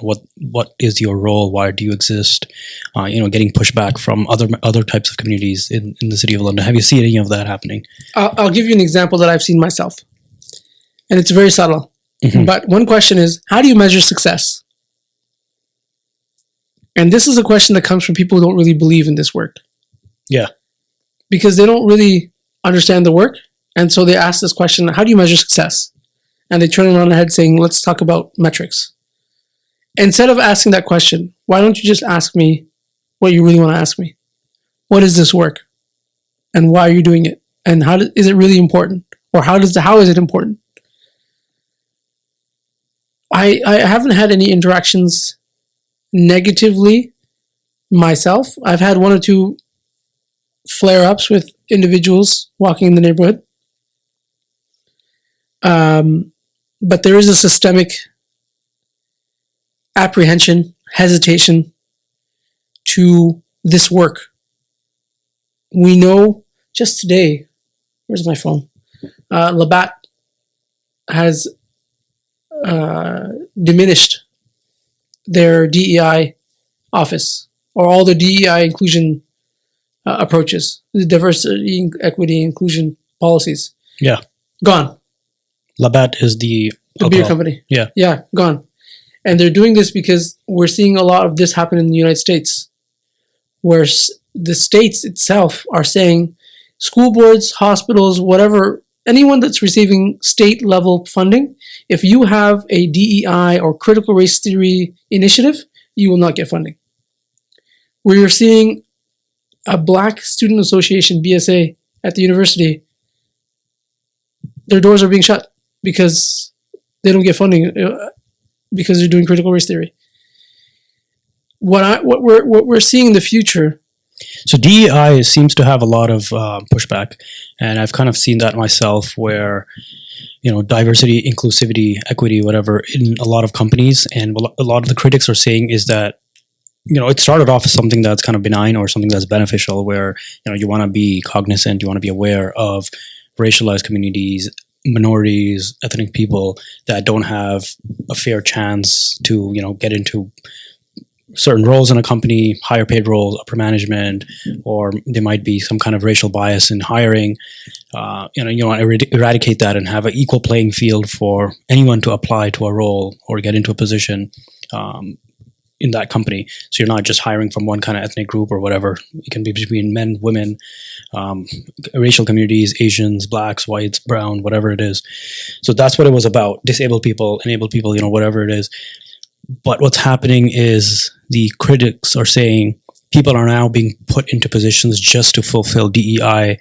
what is your role? Why do you exist? Getting pushback from other types of communities in the city of London. Have you seen any of that happening? I'll give you an example that I've seen myself, and it's very subtle. Mm-hmm. But one question is, how do you measure success? And this is a question that comes from people who don't really believe in this work. Yeah. Because they don't really understand the work. And so they ask this question, how do you measure success? And they turn it on their head saying, let's talk about metrics. Instead of asking that question, why don't you just ask me what you really want to ask me? What is this work? And why are you doing it? And is it really important? Or how is it important? I haven't had any interactions negatively myself. I've had 1 or 2 flare-ups with individuals walking in the neighborhood. But there is a systemic apprehension, hesitation to this work. We know just today, where's my phone? Labat has diminished their DEI office, or all the DEI inclusion approaches, the diversity, equity, inclusion policies. Yeah. Gone. Labat is the beer company. Yeah. Yeah, gone. And they're doing this because we're seeing a lot of this happen in the United States, where the states itself are saying school boards, hospitals, whatever, anyone that's receiving state level funding, if you have a DEI or critical race theory initiative, you will not get funding. We're seeing a Black Student Association, BSA, at the university, their doors are being shut because they don't get funding because they're doing critical race theory. What we're seeing in the future. So DEI seems to have a lot of pushback, and I've kind of seen that myself, where diversity, inclusivity, equity, whatever, in a lot of companies, and a lot of the critics are saying is that it started off as something that's kind of benign or something that's beneficial, where you want to be cognizant, you want to be aware of racialized communities, minorities, ethnic people that don't have a fair chance to get into certain roles in a company, higher paid roles, upper management, or there might be some kind of racial bias in hiring. You want to eradicate that and have an equal playing field for anyone to apply to a role or get into a position in that company. So you're not just hiring from one kind of ethnic group or whatever. It can be between men, women, racial communities, Asians, blacks, whites, brown, whatever it is. So that's what it was about. Disabled people, enabled people, whatever it is. But what's happening is the critics are saying people are now being put into positions just to fulfill DEI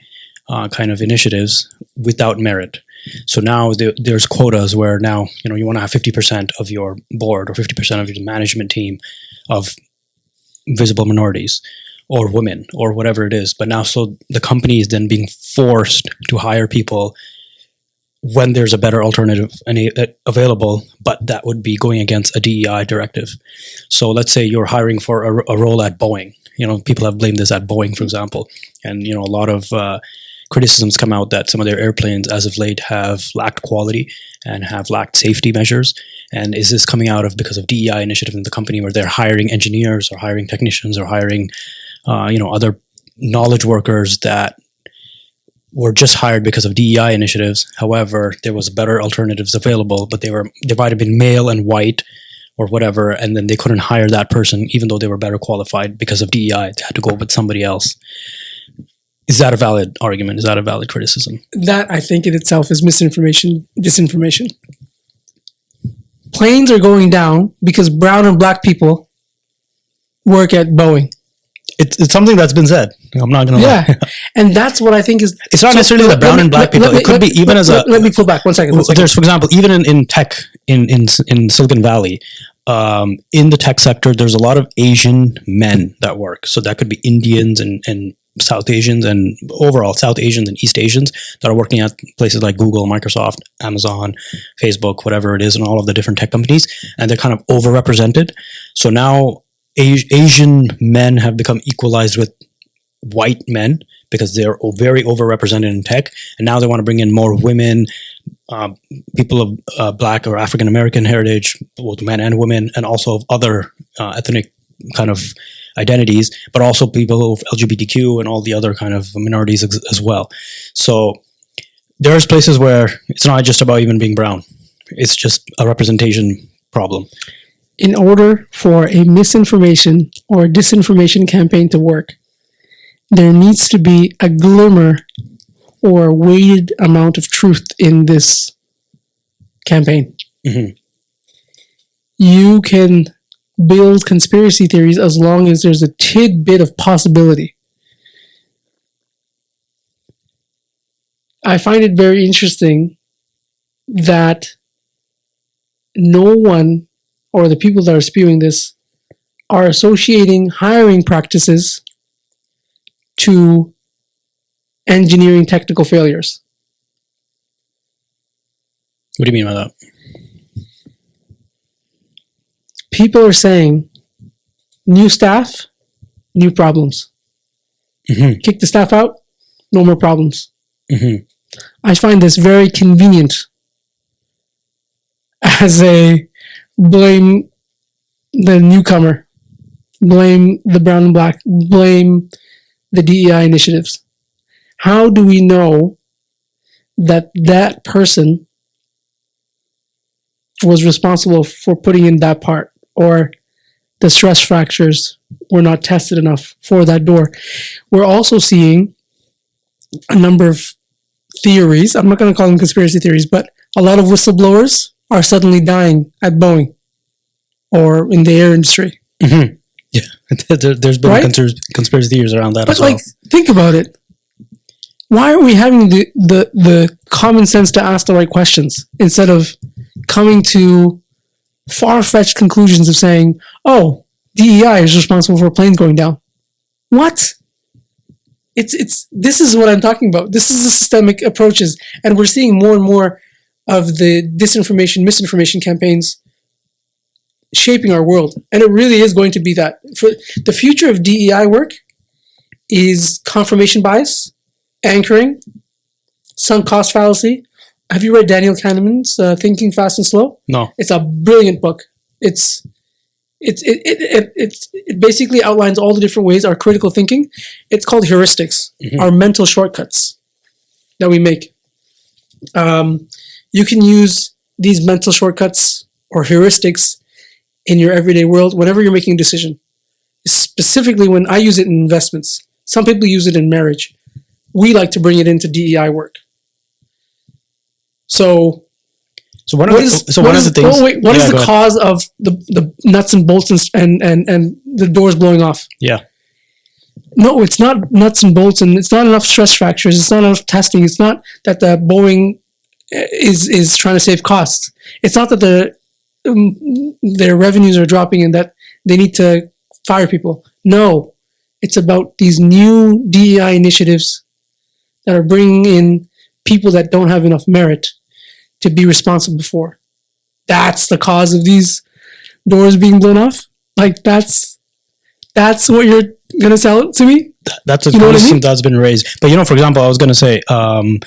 kind of initiatives without merit. So now there's quotas where now you want to have 50% of your board or 50% of your management team of visible minorities, or women or whatever it is. But now, so the company is then being forced to hire people when there's a better alternative available, but that would be going against a DEI directive. So let's say you're hiring for a role at Boeing. People have blamed this at Boeing, for example. And, a lot of criticisms come out that some of their airplanes as of late have lacked quality and have lacked safety measures. And is this coming out of because of DEI initiative in the company where they're hiring engineers or hiring technicians or hiring, other knowledge workers that were just hired because of DEI initiatives. However, there was better alternatives available, but they might have been male and white or whatever, and then they couldn't hire that person even though they were better qualified because of DEI. They had to go with somebody else. Is that a valid argument? Is that a valid criticism? That, I think, in itself is misinformation, disinformation. Planes are going down because brown and black people work at Boeing. It's something that's been said. I'm not going to lie. And that's what I think is... It's not necessarily the brown and black people. It could be even as a... Let me pull back one second. There's, for example, even in tech, in Silicon Valley, in the tech sector, there's a lot of Asian men that work. So that could be Indians and South Asians and overall South Asians and East Asians that are working at places like Google, Microsoft, Amazon, Facebook, whatever it is, and all of the different tech companies. And they're kind of overrepresented. So now Asian men have become equalized with white men because they're very overrepresented in tech, and now they want to bring in more women, people of Black or African American heritage, both men and women, and also of other ethnic kind of identities, but also people of LGBTQ and all the other kind of minorities as well. So there's places where it's not just about even being brown; it's just a representation problem. In order for a misinformation or a disinformation campaign to work, there needs to be a glimmer or a weighted amount of truth in this campaign. Mm-hmm. You can build conspiracy theories as long as there's a tidbit of possibility. I find it very interesting that no one, or the people that are spewing this, are associating hiring practices to engineering technical failures. What do you mean by that? People are saying, new staff, new problems. Mm-hmm. Kick the staff out, no more problems. Mm-hmm. I find this very convenient as a blame the newcomer, blame the brown and black, blame the DEI initiatives. How do we know that that person was responsible for putting in that part, or the stress fractures were not tested enough for that door? We're also seeing a number of theories. I'm not going to call them conspiracy theories, but a lot of whistleblowers are suddenly dying at Boeing or in the air industry. Mm-hmm. Yeah, there's been conspiracy theories around that as well. But think about it. Why aren't we having the common sense to ask the right questions instead of coming to far-fetched conclusions of saying, oh, DEI is responsible for planes going down? What? This is what I'm talking about. This is the systemic approaches, and we're seeing more and more of the disinformation, misinformation campaigns shaping our world. And it really is going to be that. For the future of DEI work is confirmation bias, anchoring, sunk cost fallacy. Have you read Daniel Kahneman's Thinking Fast and Slow? No. It's a brilliant book. It basically outlines all the different ways our critical thinking, it's called heuristics, our mental shortcuts that we make. You can use these mental shortcuts or heuristics in your everyday world whenever you're making a decision. Specifically when I use it in investments. Some people use it in marriage. We like to bring it into DEI work. So what is the cause of the nuts and bolts and the doors blowing off? Yeah. No, it's not nuts and bolts, and it's not enough stress fractures. It's not enough testing. It's not that the Boeing is trying to save costs. It's not that their revenues are dropping and that they need to fire people. No, It's about these new DEI initiatives that are bringing in people that don't have enough merit to be responsible for. That's the cause of these doors being blown off. Like that's what you're gonna sell to me. That's a question that's been raised. But for example, I was gonna say, I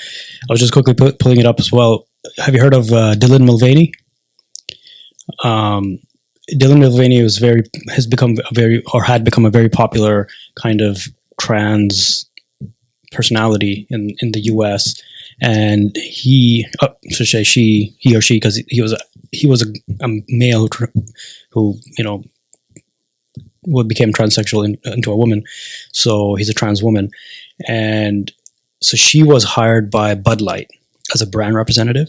was just quickly pulling it up as well. Have you heard of Dylan Mulvaney? Dylan Mulvaney had become a very popular kind of trans personality in the U.S. And he or she, because he was a male who became transsexual into a woman, so he's a trans woman, and so she was hired by Bud Light as a brand representative,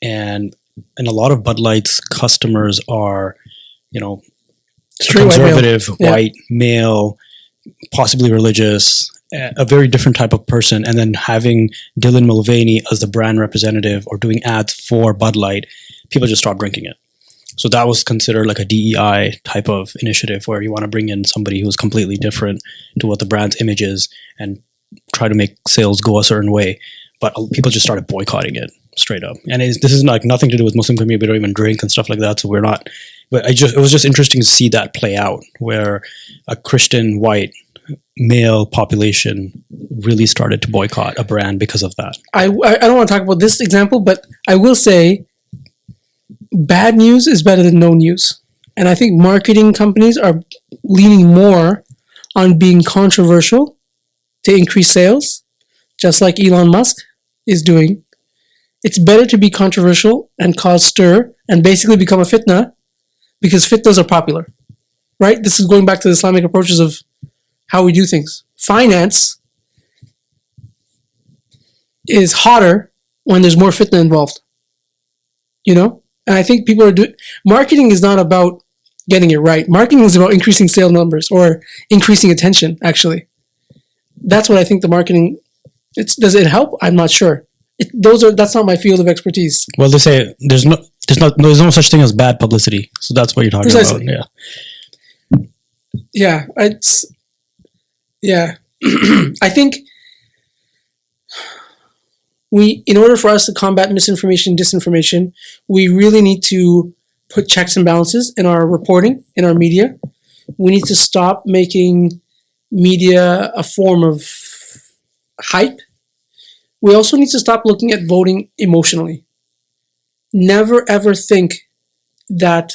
and a lot of Bud Light's customers are, conservative white male, possibly religious, a very different type of person, and then having Dylan Mulvaney as the brand representative or doing ads for Bud Light, people just stopped drinking it. So that was considered like a DEI type of initiative where you want to bring in somebody who's completely different to what the brand's image is and try to make sales go a certain way. But people just started boycotting it straight up. And this is like nothing to do with Muslim community. We don't even drink and stuff like that. So we're not. But it was just interesting to see that play out where a Christian white male population really started to boycott a brand because of that. I don't want to talk about this example, but I will say bad news is better than no news. And I think marketing companies are leaning more on being controversial to increase sales, just like Elon Musk is doing. It's better to be controversial and cause stir and basically become a fitna, because fitnas are popular, right? This is going back to the Islamic approaches of how we do things. Finance is hotter when there's more fitna involved, And I think people are marketing is not about getting it right. Marketing is about increasing sales numbers or increasing attention, actually. That's what I think the marketing, does it help? I'm not sure. That's not my field of expertise. Well, they say there's no such thing as bad publicity. So that's what you're talking Precisely. about. Yeah. I think in order for us to combat misinformation, disinformation, we really need to put checks and balances in our reporting, in our media. We need to stop making media a form of hype. We also need to stop looking at voting emotionally. Never ever think that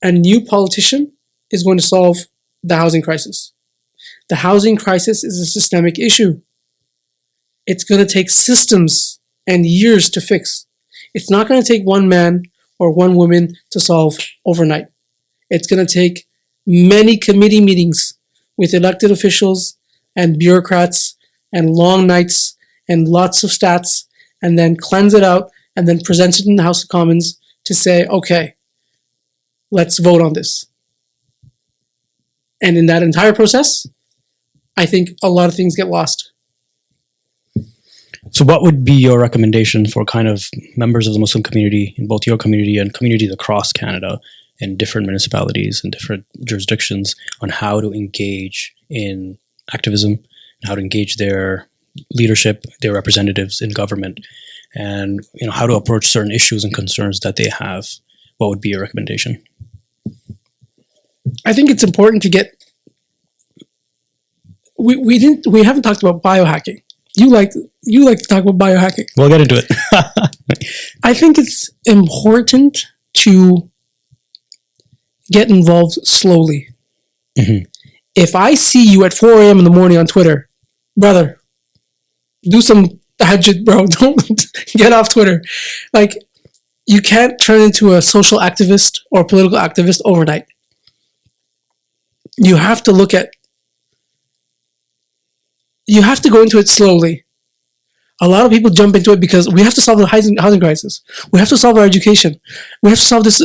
a new politician is going to solve the housing crisis. The housing crisis is a systemic issue. It's going to take systems and years to fix. It's not going to take one man or one woman to solve overnight. It's going to take many committee meetings with elected officials and bureaucrats and long nights and lots of stats, and then cleanse it out and then present it in the House of Commons to say, okay, let's vote on this. And in that entire process, I think a lot of things get lost. So what would be your recommendation for kind of members of the Muslim community in both your community and communities across Canada in different municipalities and different jurisdictions on how to engage in activism and how to engage their leadership, their representatives in government, and how to approach certain issues and concerns that they have? What would be your recommendation? I think it's important to get. We haven't talked about biohacking. You like to talk about biohacking. We'll get into it. I think it's important to get involved slowly. Mm-hmm. If I see you at 4 a.m. in the morning on Twitter, brother, do some tahajjud, bro. Don't get off Twitter. Like, you can't turn into a social activist or political activist overnight. You have to go into it slowly. A lot of people jump into it because we have to solve the housing crisis. We have to solve our education. We have to solve this.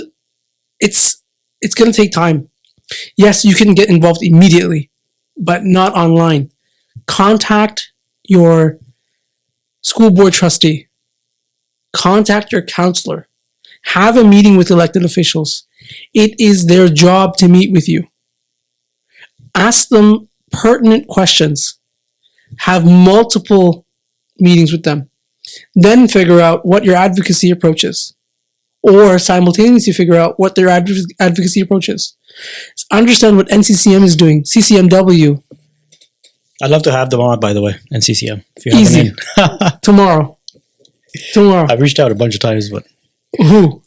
It's going to take time. Yes, you can get involved immediately, but not online. Contact your school board trustee. Contact your counselor. Have a meeting with elected officials. It is their job to meet with you. Ask them pertinent questions. Have multiple meetings with them. Then figure out what your advocacy approach is. Or simultaneously figure out what their advocacy approach is. Understand what NCCM is doing, CCMW. I'd love to have them on, by the way, NCCM. If you have Easy. Tomorrow. I've reached out a bunch of times, but... Who?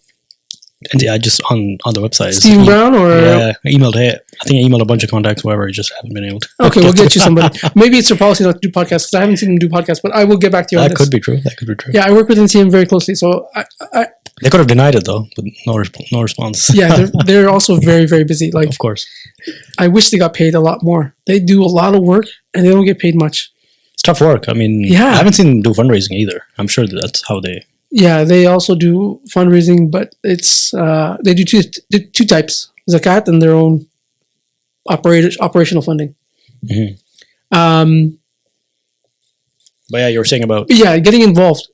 And yeah, just on the website. Stephen Brown or? Yeah, I emailed it. I think I emailed a bunch of contacts, whoever, I just haven't been able to. Okay, we'll get you somebody. Maybe it's their policy not to do podcasts, because I haven't seen them do podcasts, but I will get back to you on that this. That could be true. Yeah, I work with NCM very closely, so they could have denied it, though, but no response. Yeah, they're also very, very busy. Like, of course. I wish they got paid a lot more. They do a lot of work, and they don't get paid much. It's tough work. I mean, yeah. I haven't seen them do fundraising either. I'm sure that's how they... Yeah, they also do fundraising, but it's they do two types: zakat and their own operational funding. Mm-hmm. But yeah, you were saying about getting involved.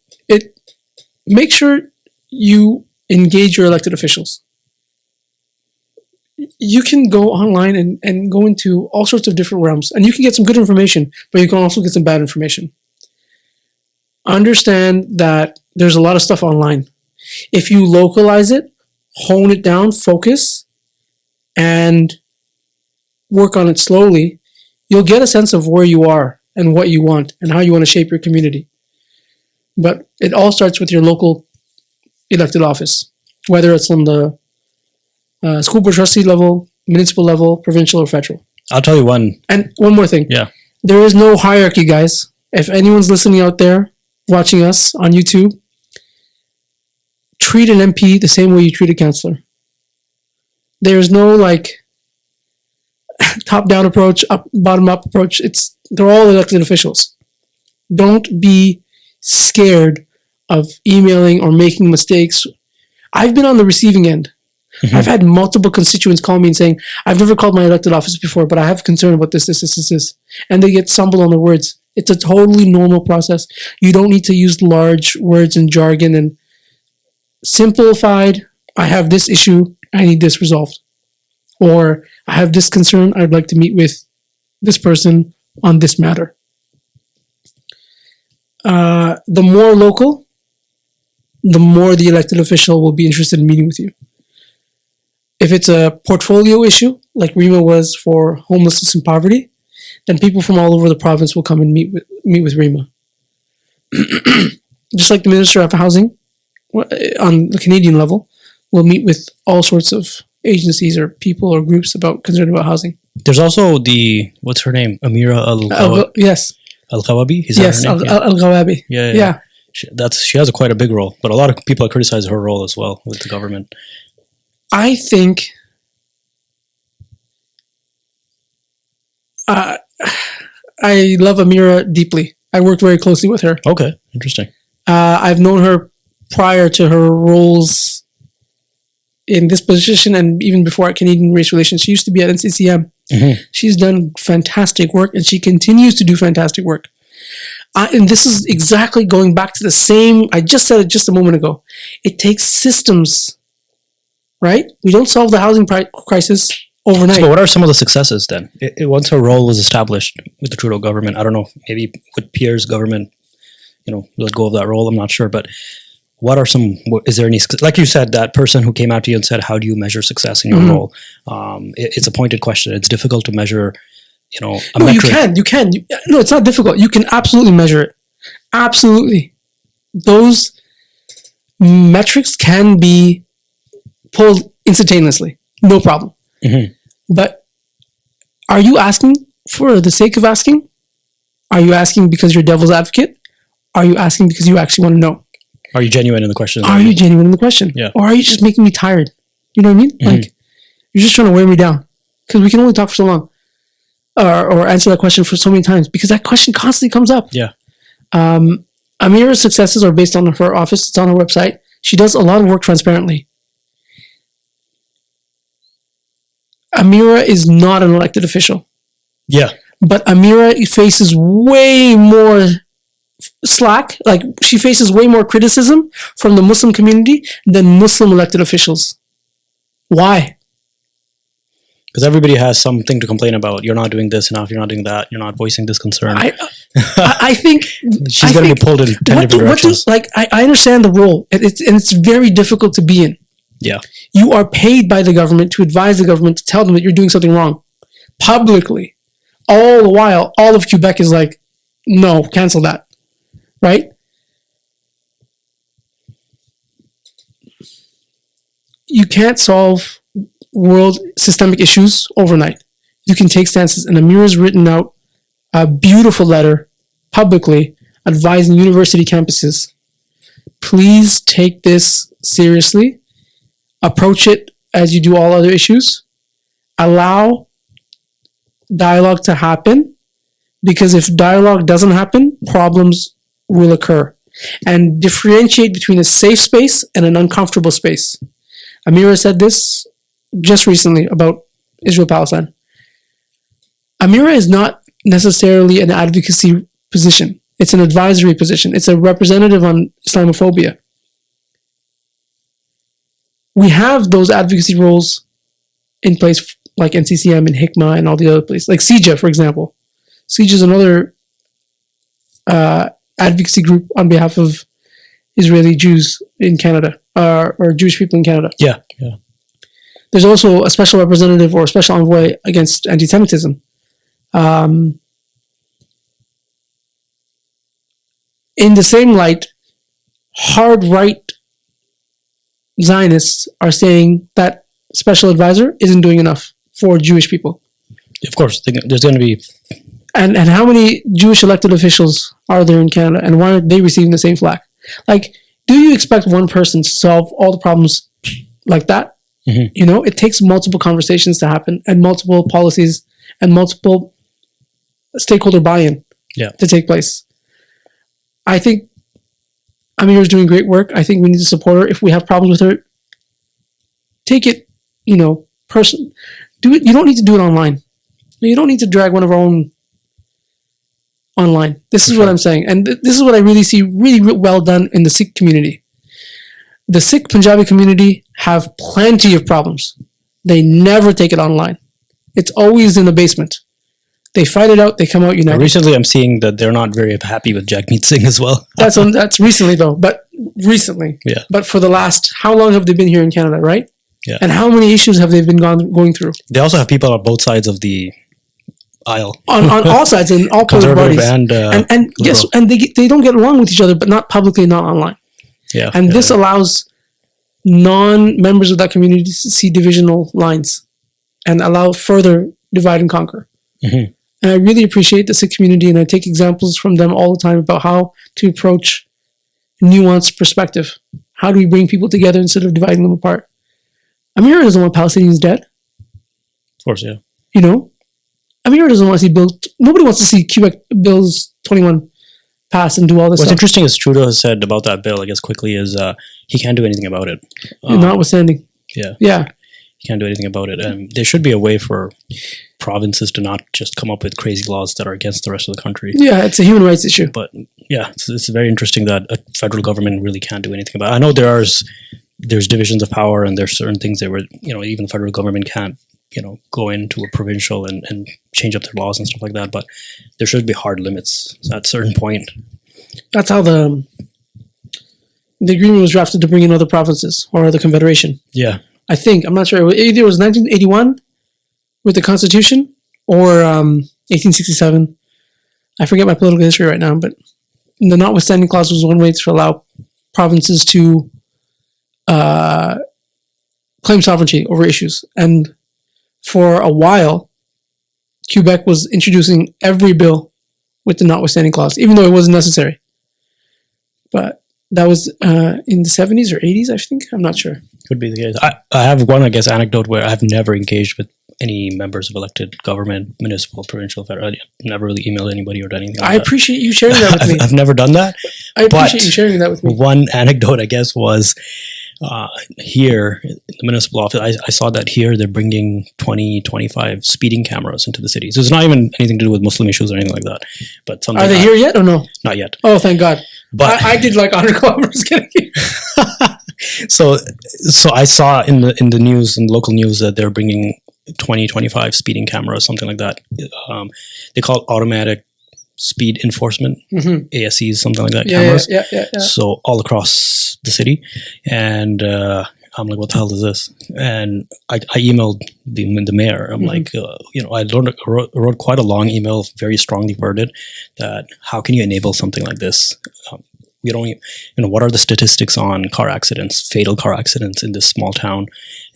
Make sure you engage your elected officials. You can go online and go into all sorts of different realms, and you can get some good information, but you can also get some bad information. Understand that there's a lot of stuff online. If you localize it, hone it down, focus, and work on it slowly, you'll get a sense of where you are and what you want and how you want to shape your community. But it all starts with your local elected office, whether it's on the school board trustee level, municipal level, provincial, or federal. I'll tell you one. And one more thing. Yeah. There is no hierarchy, guys. If anyone's listening out there, watching us on YouTube, treat an MP the same way you treat a councillor. There's no top-down approach, bottom-up approach. They're all elected officials. Don't be scared of emailing or making mistakes. I've been on the receiving end. Mm-hmm. I've had multiple constituents call me and saying, I've never called my elected office before, but I have concern about this. And they get stumbled on the words. It's a totally normal process. You don't need to use large words and jargon and simplified, I have this issue, I need this resolved. Or I have this concern, I'd like to meet with this person on this matter. The more local, the more the elected official will be interested in meeting with you. If it's a portfolio issue, like REMA was for homelessness and poverty, then people from all over the province will come and meet with REMA. Just like the Minister of Housing, on the Canadian level, will meet with all sorts of agencies or people or groups concerned about housing. There's also what's her name? Amira Alghawaby. Yes. Alghawaby? Yes, Alghawaby. Yeah. She has quite a big role, but a lot of people criticize her role as well with the government. I think I love Amira deeply. I work very closely with her. Okay, interesting. I've known her prior to her roles in this position and even before at Canadian Race Relations. She used to be at NCCM. Mm-hmm. She's done fantastic work and she continues to do fantastic work. And this is exactly going back to the same, I just said it just a moment ago. It takes systems, right? We don't solve the housing crisis overnight. So what are some of the successes then? Once her role was established with the Trudeau government, I don't know, maybe with Pierre's government, let go of that role, I'm not sure, but is there any, like you said, that person who came out to you and said, how do you measure success in your role? It's a pointed question. It's difficult to measure, a metric. You can. No, it's not difficult. You can absolutely measure it. Absolutely. Those metrics can be pulled instantaneously. No problem. Mm-hmm. But are you asking for the sake of asking? Are you asking because you're devil's advocate? Are you asking because you actually want to know? Are you genuine in the question? Are you genuine in the question? Yeah. Or are you just making me tired? You know what I mean? Mm-hmm. Like, you're just trying to wear me down. Because we can only talk for so long. Or answer that question for so many times. Because that question constantly comes up. Yeah. Amira's successes are based on her office. It's on her website. She does a lot of work transparently. Amira is not an elected official. Yeah. But Amira faces way more slack, like she faces way more criticism from the Muslim community than Muslim elected officials. Why? Because everybody has something to complain about. You're not doing this enough. You're not doing that. You're not voicing this concern. I think she's going to be pulled in 10 different directions. I understand the role, and it's very difficult to be in. Yeah. You are paid by the government to advise the government to tell them that you're doing something wrong publicly. All the while, all of Quebec is like, no, cancel that. Right? You can't solve world systemic issues overnight. You can take stances. And Amira's written out a beautiful letter publicly advising university campuses, please take this seriously. Approach it as you do all other issues. Allow dialogue to happen, because if dialogue doesn't happen, problems will occur. And differentiate between a safe space and an uncomfortable space. Amira said this just recently about Israel-Palestine. Amira is not necessarily an advocacy position. It's an advisory position. It's a representative on Islamophobia. We have those advocacy roles in place, like NCCM and HICMA and all the other places. Like CIJA, for example. CIJA is another advocacy group on behalf of Israeli Jews in Canada, or Jewish people in Canada. Yeah, yeah. There's also a special representative or a special envoy against anti-Semitism. In the same light, hard right Zionists are saying that special advisor isn't doing enough for Jewish people. Of course, there's going to be... And how many Jewish elected officials are there in Canada, and why aren't they receiving the same flack? Like, do you expect one person to solve all the problems like that? Mm-hmm. You know, it takes multiple conversations to happen, and multiple policies and multiple stakeholder buy-in to take place. I think Amira is doing great work. I think we need to support her. If we have problems with her, take it, do it. You don't need to do it online. You don't need to drag one of our own online. This is what I'm saying. And this is what I really see really well done in the Sikh community. The Sikh Punjabi community have plenty of problems. They never take it online. It's always in the basement. They fight it out. They come out united. Recently, I'm seeing that they're not very happy with Jagmeet Singh as well. That's recently, though. But recently. Yeah. But for the last, how long have they been here in Canada, right? Yeah. And how many issues have they been going through? They also have people on both sides of the aisle. On all sides, in all political parties. And yes, and they don't get along with each other, but not publicly, not online. Yeah. And this allows non-members of that community to see divisional lines and allow further divide and conquer. Mm-hmm. And I really appreciate the Sikh community, and I take examples from them all the time about how to approach nuanced perspective. How do we bring people together instead of dividing them apart? Amira doesn't want Palestinians dead. Of course, yeah. Amira doesn't want to see nobody wants to see Quebec Bills 21 pass and do all this What's stuff. interesting is Trudeau has said about that bill, I guess quickly, is he can't do anything about it. Notwithstanding. Yeah. Yeah. He can't do anything about it. And there should be a way for provinces to not just come up with crazy laws that are against the rest of the country. Yeah, it's a human rights issue. But yeah, it's very interesting that a federal government really can't do anything about it. I know there's divisions of power, and there's certain things that even the federal government can't, go into a provincial and change up their laws and stuff like that. But there should be hard limits at a certain point. That's how the agreement was drafted to bring in other provinces or the confederation. Yeah. I think, I'm not sure, either it was 1981 with the Constitution or 1867. I forget my political history right now, but the notwithstanding clause was one way to allow provinces to claim sovereignty over issues. And for a while, Quebec was introducing every bill with the notwithstanding clause, even though it wasn't necessary. But that was in the 70s or 80s, I think. I'm not sure. Could be the case. I have one, anecdote where I've never engaged with any members of elected government, municipal, provincial, federal. I've never really emailed anybody or done anything like that. I appreciate you sharing that with me. I've never done that. I appreciate you sharing that with me. One anecdote, I guess, was here in the municipal office. I saw that here they're bringing 25 speeding cameras into the city. So it's not even anything to do with Muslim issues or anything like that. But something. Are they here yet or no? Not yet. Oh, thank God. But I did like 100 kilometers getting here. So I saw in the news, in local news, that they're bringing 20, 25 speeding cameras, something like that. They call it automatic speed enforcement, ASCs, something like that, cameras. Yeah. So all across the city. And I'm like, what the hell is this? And I emailed the mayor. I'm like, I wrote quite a long email, very strongly worded, that how can you enable something like this? We don't, what are the statistics on car accidents, fatal car accidents in this small town?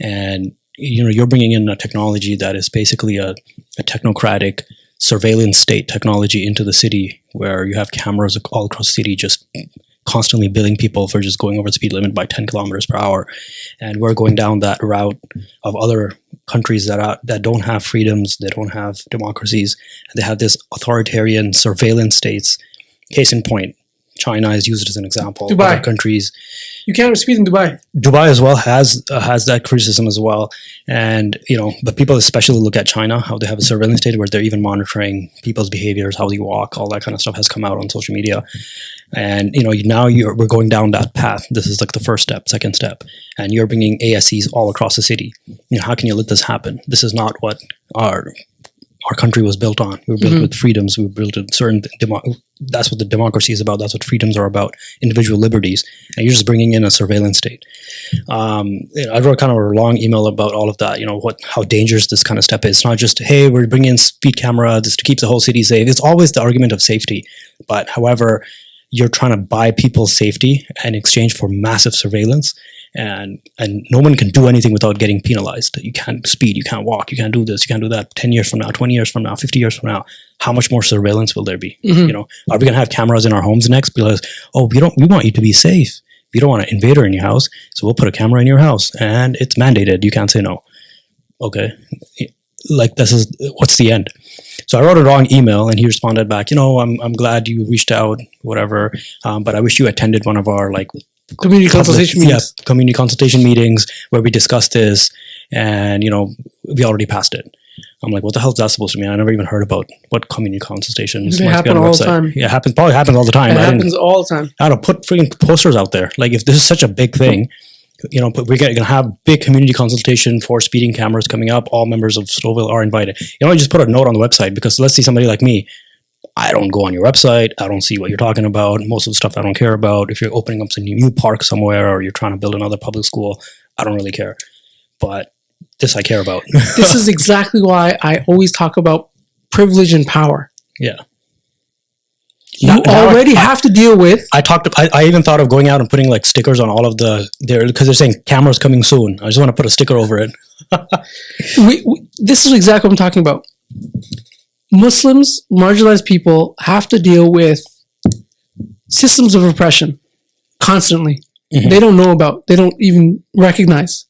And, you're bringing in a technology that is basically a technocratic surveillance state technology into the city, where you have cameras all across the city just constantly billing people for just going over the speed limit by 10 kilometers per hour. And we're going down that route of other countries that don't have freedoms, they don't have democracies, and they have this authoritarian surveillance states. Case in point, China is used as an example. Dubai. Other countries. You can't speed in Dubai. Dubai as well has that criticism as well. And, but people especially look at China, how they have a surveillance state where they're even monitoring people's behaviors, how they walk, all that kind of stuff has come out on social media. And, now we're going down that path. This is like the first step, second step. And you're bringing ASCs all across the city. How can you let this happen? This is not what our country was built on. We were built with freedoms. We were built with certain that's what the democracy is about. That's what freedoms are about, individual liberties. And you're just bringing in a surveillance state. I wrote kind of a long email about all of that, how dangerous this kind of step is. It's not just, hey, we're bringing in speed camera just to keep the whole city safe. It's always the argument of safety. But however, you're trying to buy people's safety in exchange for massive surveillance. And no one can do anything without getting penalized. You can't speed, you can't walk, you can't do this, you can't do that. 10 years from now, 20 years from now, 50 years from now, how much more surveillance will there be? Are we going to have cameras in our homes next? Because, we want you to be safe. We don't want an invader in your house, so we'll put a camera in your house, and it's mandated. You can't say no. Okay, what's the end? So I wrote a long email, and he responded back, I'm glad you reached out, whatever, but I wish you attended one of our community consultation meetings. Yeah, community consultation meetings where we discussed this, and we already passed it. I'm like, what the hell is that supposed to mean? I never even heard about what community consultations. They happen all the time. Yeah, probably happens all the time. It happens all the time. I don't put freaking posters out there. Like, if this is such a big thing, we're going to have big community consultation for speeding cameras coming up. All members of Stouffville are invited. Just put a note on the website, because let's see, somebody like me, I don't go on your website. I don't see what you're talking about. Most of the stuff I don't care about. If you're opening up some new park somewhere, or you're trying to build another public school, I don't really care. But this I care about. This is exactly why I always talk about privilege and power. Yeah. You already have to deal with. I even thought of going out and putting stickers on all of because they're saying cameras coming soon. I just want to put a sticker over it. This is exactly what I'm talking about. Muslims, marginalized people, have to deal with systems of oppression constantly. They don't know about, they don't even recognize.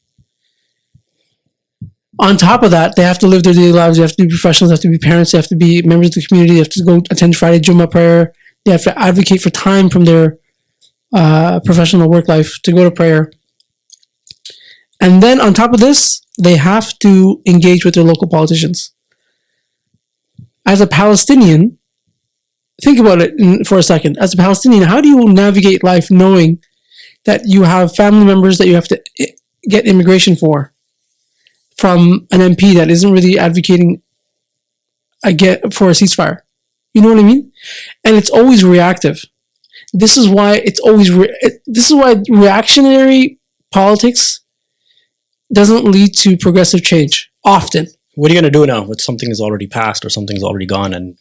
On top of that, they have to live their daily lives. They have to be professionals, they have to be parents, they have to be members of the community, they have to go attend Friday Jummah prayer, they have to advocate for time from their professional work life to go to prayer. And then on top of this, they have to engage with their local politicians. As a Palestinian, think about it for a second. As a Palestinian, how do you navigate life knowing that you have family members that you have to get immigration for from an MP that isn't really advocating for a ceasefire? You know what I mean? And it's always reactive. This is why reactionary politics doesn't lead to progressive change often. What are you going to do now when something is already passed or something's already gone, and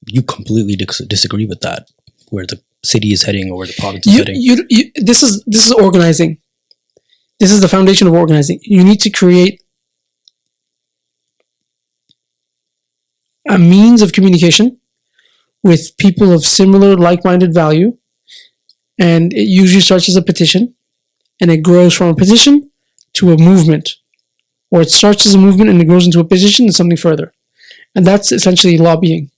you completely disagree with that, where the city is heading or where the province is heading? This is organizing. This is the foundation of organizing. You need to create a means of communication with people of similar, like-minded value, and it usually starts as a petition, and it grows from a petition to a movement. Or it starts as a movement and it grows into a petition and something further. And that's essentially lobbying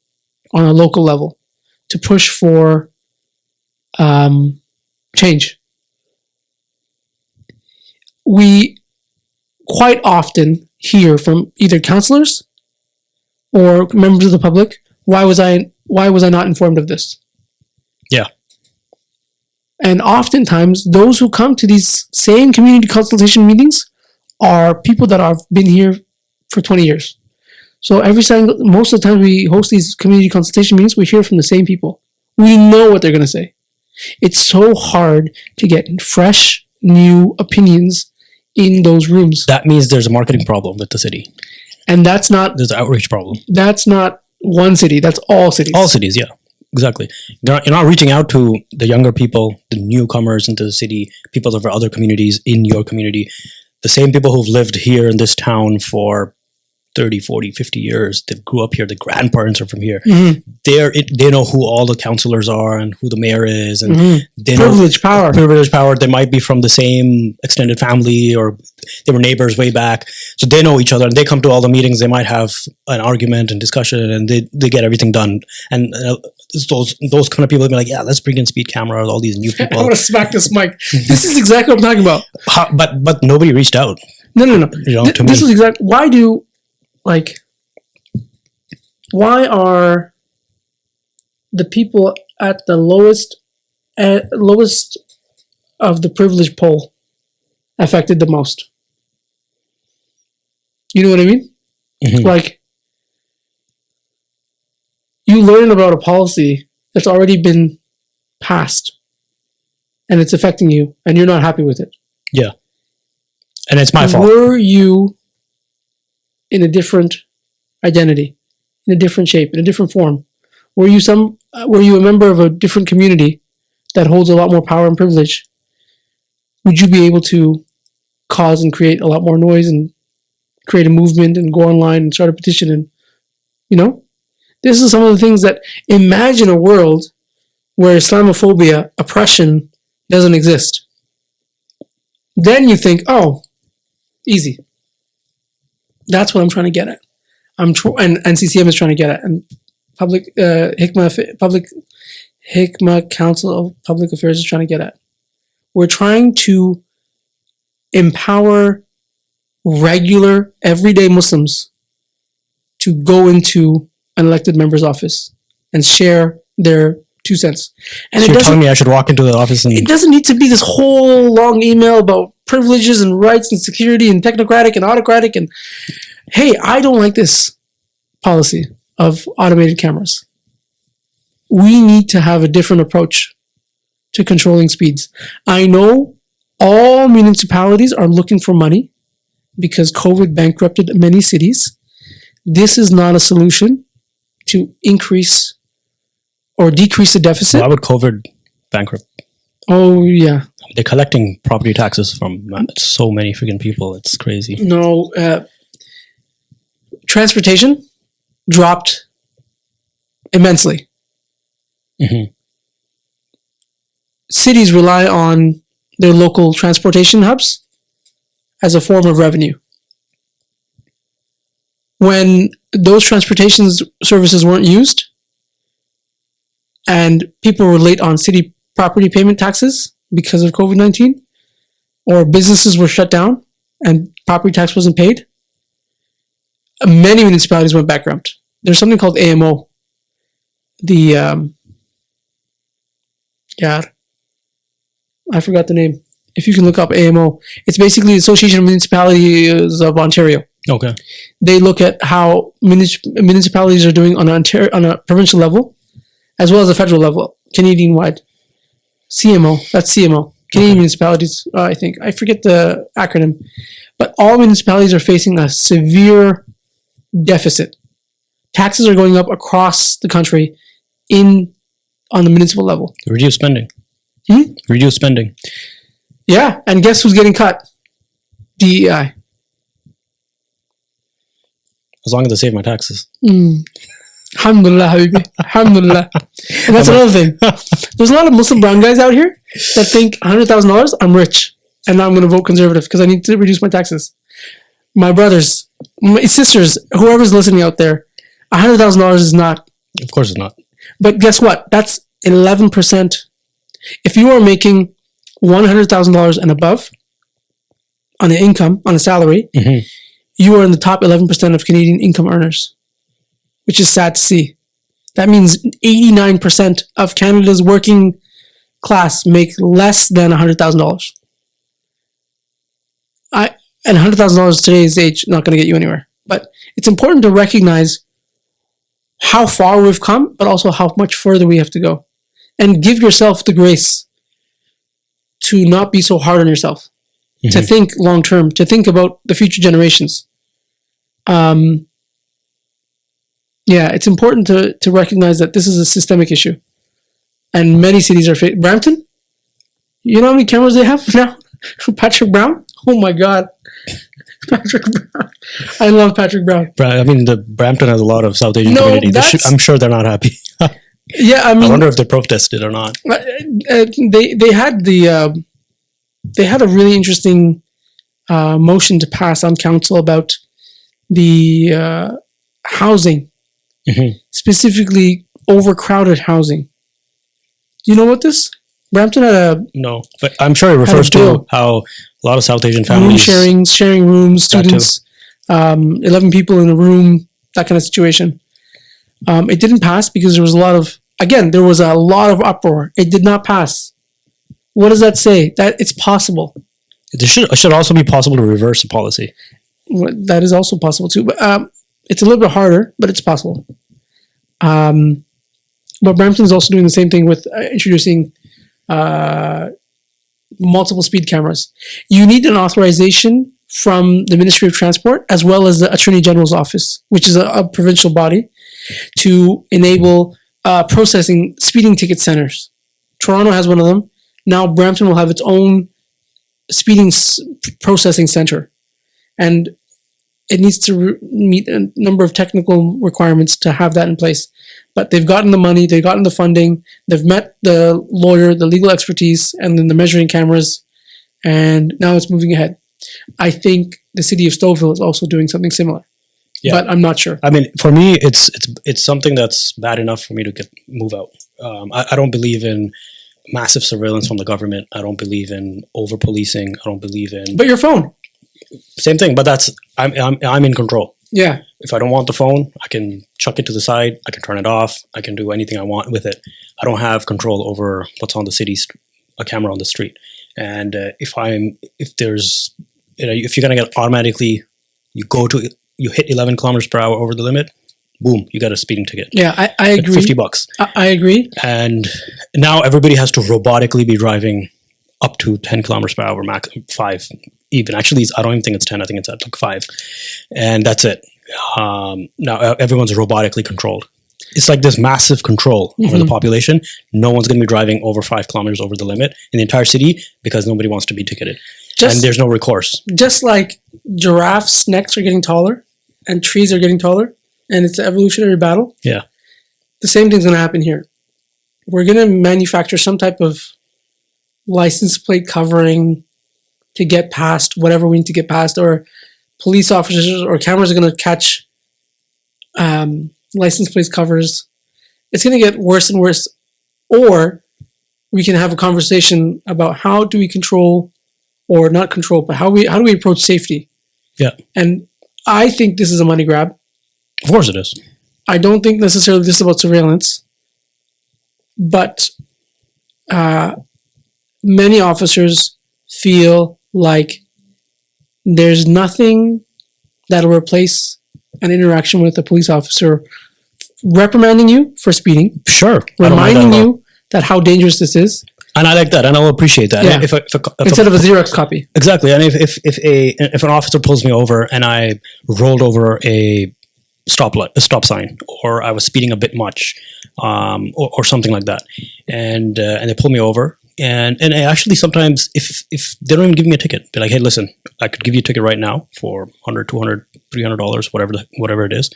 on a local level to push for change. We quite often hear from either councillors or members of the public, why was I not informed of this? Yeah. And oftentimes, those who come to these same community consultation meetings are people that have been here for 20 years. So most of the time we host these community consultation meetings, we hear from the same people. We know what they're going to say. It's so hard to get fresh, new opinions in those rooms. That means there's a marketing problem with the city. And there's an outreach problem. That's not one city. That's all cities. All cities, yeah. Exactly. You're not reaching out to the younger people, the newcomers into the city, people of other communities in your community. The same people who've lived here in this town for 30, 40, 50 years. They grew up here. The grandparents are from here. Mm-hmm. They know who all the councillors are and who the mayor is. And they Privilege power. They might be from the same extended family or they were neighbors way back. So they know each other and they come to all the meetings. They might have an argument and discussion and they get everything done. And those kind of people will be like, yeah, let's bring in speed cameras, all these new people. I want to smack this mic. This is exactly what I'm talking about. But nobody reached out. No. You know, This is exactly... Why are the people at the lowest of the privilege pole affected the most? You know what I mean? Mm-hmm. Like, you learn about a policy that's already been passed and it's affecting you and you're not happy with it. Yeah. And it's my fault. Were you in a different identity, in a different shape, in a different form? Were you a member of a different community that holds a lot more power and privilege? Would you be able to cause and create a lot more noise and create a movement and go online and start a petition? And, you know, this is some of the things that... Imagine a world where Islamophobia, oppression, doesn't exist. Then you think, oh, easy. That's what I'm trying to get at. And NCCM is trying to get at, and Hikmah Council of Public Affairs is trying to get at. We're trying to empower regular, everyday Muslims to go into an elected member's office and share their 2 cents. And so you're telling me I should walk into the office and... It doesn't need to be this whole long email about privileges and rights and security and technocratic and autocratic and, hey, I don't like this policy of automated cameras. We need to have a different approach to controlling speeds. I know all municipalities are looking for money because COVID bankrupted many cities. This is not a solution to increase or decrease the deficit. Why would COVID bankrupt? Oh, yeah. They're collecting property taxes from so many freaking people. It's crazy. No. Transportation dropped immensely. Mm-hmm. Cities rely on their local transportation hubs as a form of revenue. When those transportation services weren't used and people were late on city property payment taxes because of COVID-19, or businesses were shut down and property tax wasn't paid, many municipalities went bankrupt. There's something called AMO. I forgot the name. If you can look up AMO, it's basically the Association of Municipalities of Ontario. Okay. They look at how municipalities are doing on a provincial level, as well as a federal level, Canadian-wide. CMO, that's CMO. Canadian Municipalities, I think. I forget the acronym. But all municipalities are facing a severe deficit. Taxes are going up across the country on the municipal level. Reduce spending. Reduce spending. Yeah, and guess who's getting cut? DEI. As long as I save my taxes. Alhamdulillah, Habibi. Alhamdulillah. And that's another thing. There's a lot of Muslim brown guys out here that think $100,000, I'm rich. And now I'm going to vote conservative because I need to reduce my taxes. My brothers, my sisters, whoever's listening out there, $100,000 is not. Of course it's not. But guess what? That's 11%. If you are making $100,000 and above on the income, on a salary, you are in the top 11% of Canadian income earners, which is sad to see. That means 89% of Canada's working class make less than $100,000. And $100,000 today's age not going to get you anywhere. But it's important to recognize how far we've come, but also how much further we have to go. And give yourself the grace to not be so hard on yourself, to think long term, to think about the future generations. It's important to recognize that this is a systemic issue. And many cities are Brampton, you know how many cameras they have now? Patrick Brown? Oh my God. Patrick Brown. I love Patrick Brown. I mean, the Brampton has a lot of South Asian community. I'm sure they're not happy. Yeah, I mean, I wonder if they protested or not. They had a really interesting motion to pass on council about the housing, specifically overcrowded housing. Do you know what this? Brampton had no, but I'm sure it refers to how a lot of South Asian families sharing rooms, students, 11 people in a room, that kind of situation. It didn't pass because there was a lot of uproar. It did not pass. What does that say? That it's possible. It should also be possible to reverse the policy. That is also possible too, but it's a little bit harder, but it's possible. But Brampton is also doing the same thing with introducing multiple speed cameras. You need an authorization from the Ministry of Transport as well as the Attorney General's office, which is a provincial body, to enable processing speeding ticket centers. Toronto has one of them. Now Brampton will have its own speeding processing center, and it needs to meet a number of technical requirements to have that in place. But they've gotten the money, they've gotten the funding, they've met the lawyer, the legal expertise, and then the measuring cameras, and now it's moving ahead. I think the city of Stouffville is also doing something similar, but I'm not sure. I mean, for me, it's something that's bad enough for me to move out. I don't believe in massive surveillance from the government. I don't believe in over policing. I don't believe in. But your phone. Same thing, but I'm in control. Yeah. If I don't want the phone, I can chuck it to the side. I can turn it off. I can do anything I want with it. I don't have control over what's on the city's a camera on the street. And if you're gonna get automatically, you hit 11 kilometers per hour over the limit, boom, you got a speeding ticket. Yeah, I agree. $50. I agree. And now everybody has to robotically be driving up to 10 kilometers per hour, max 5. Even actually, I don't even think it's 10. I think it's at like 5, and that's it. Now everyone's robotically controlled. It's like this massive control over the population. No one's going to be driving over 5 kilometers over the limit in the entire city because nobody wants to be ticketed, and there's no recourse. Just like giraffes' necks are getting taller and trees are getting taller, and it's an evolutionary battle. Yeah, the same thing's going to happen here. We're going to manufacture some type of license plate covering to get past whatever we need to get past, or police officers or cameras are going to catch license plate covers. It's going to get worse and worse. Or we can have a conversation about how do we control, or not control, but how do we approach safety? Yeah. And I think this is a money grab. Of course it is. I don't think necessarily this is about surveillance, but many officers feel like there's nothing that'll replace an interaction with a police officer reprimanding you for speeding. Sure. Reminding you that how dangerous this is. And I like that, and I'll appreciate that. Yeah. If instead of a Xerox copy. Exactly. And if an officer pulls me over and I rolled over a stop sign, or I was speeding a bit much, or something like that, and they pull me over. And I actually sometimes, if they don't even give me a ticket, be like, hey, listen, I could give you a ticket right now for $100, $200, $300, whatever it is.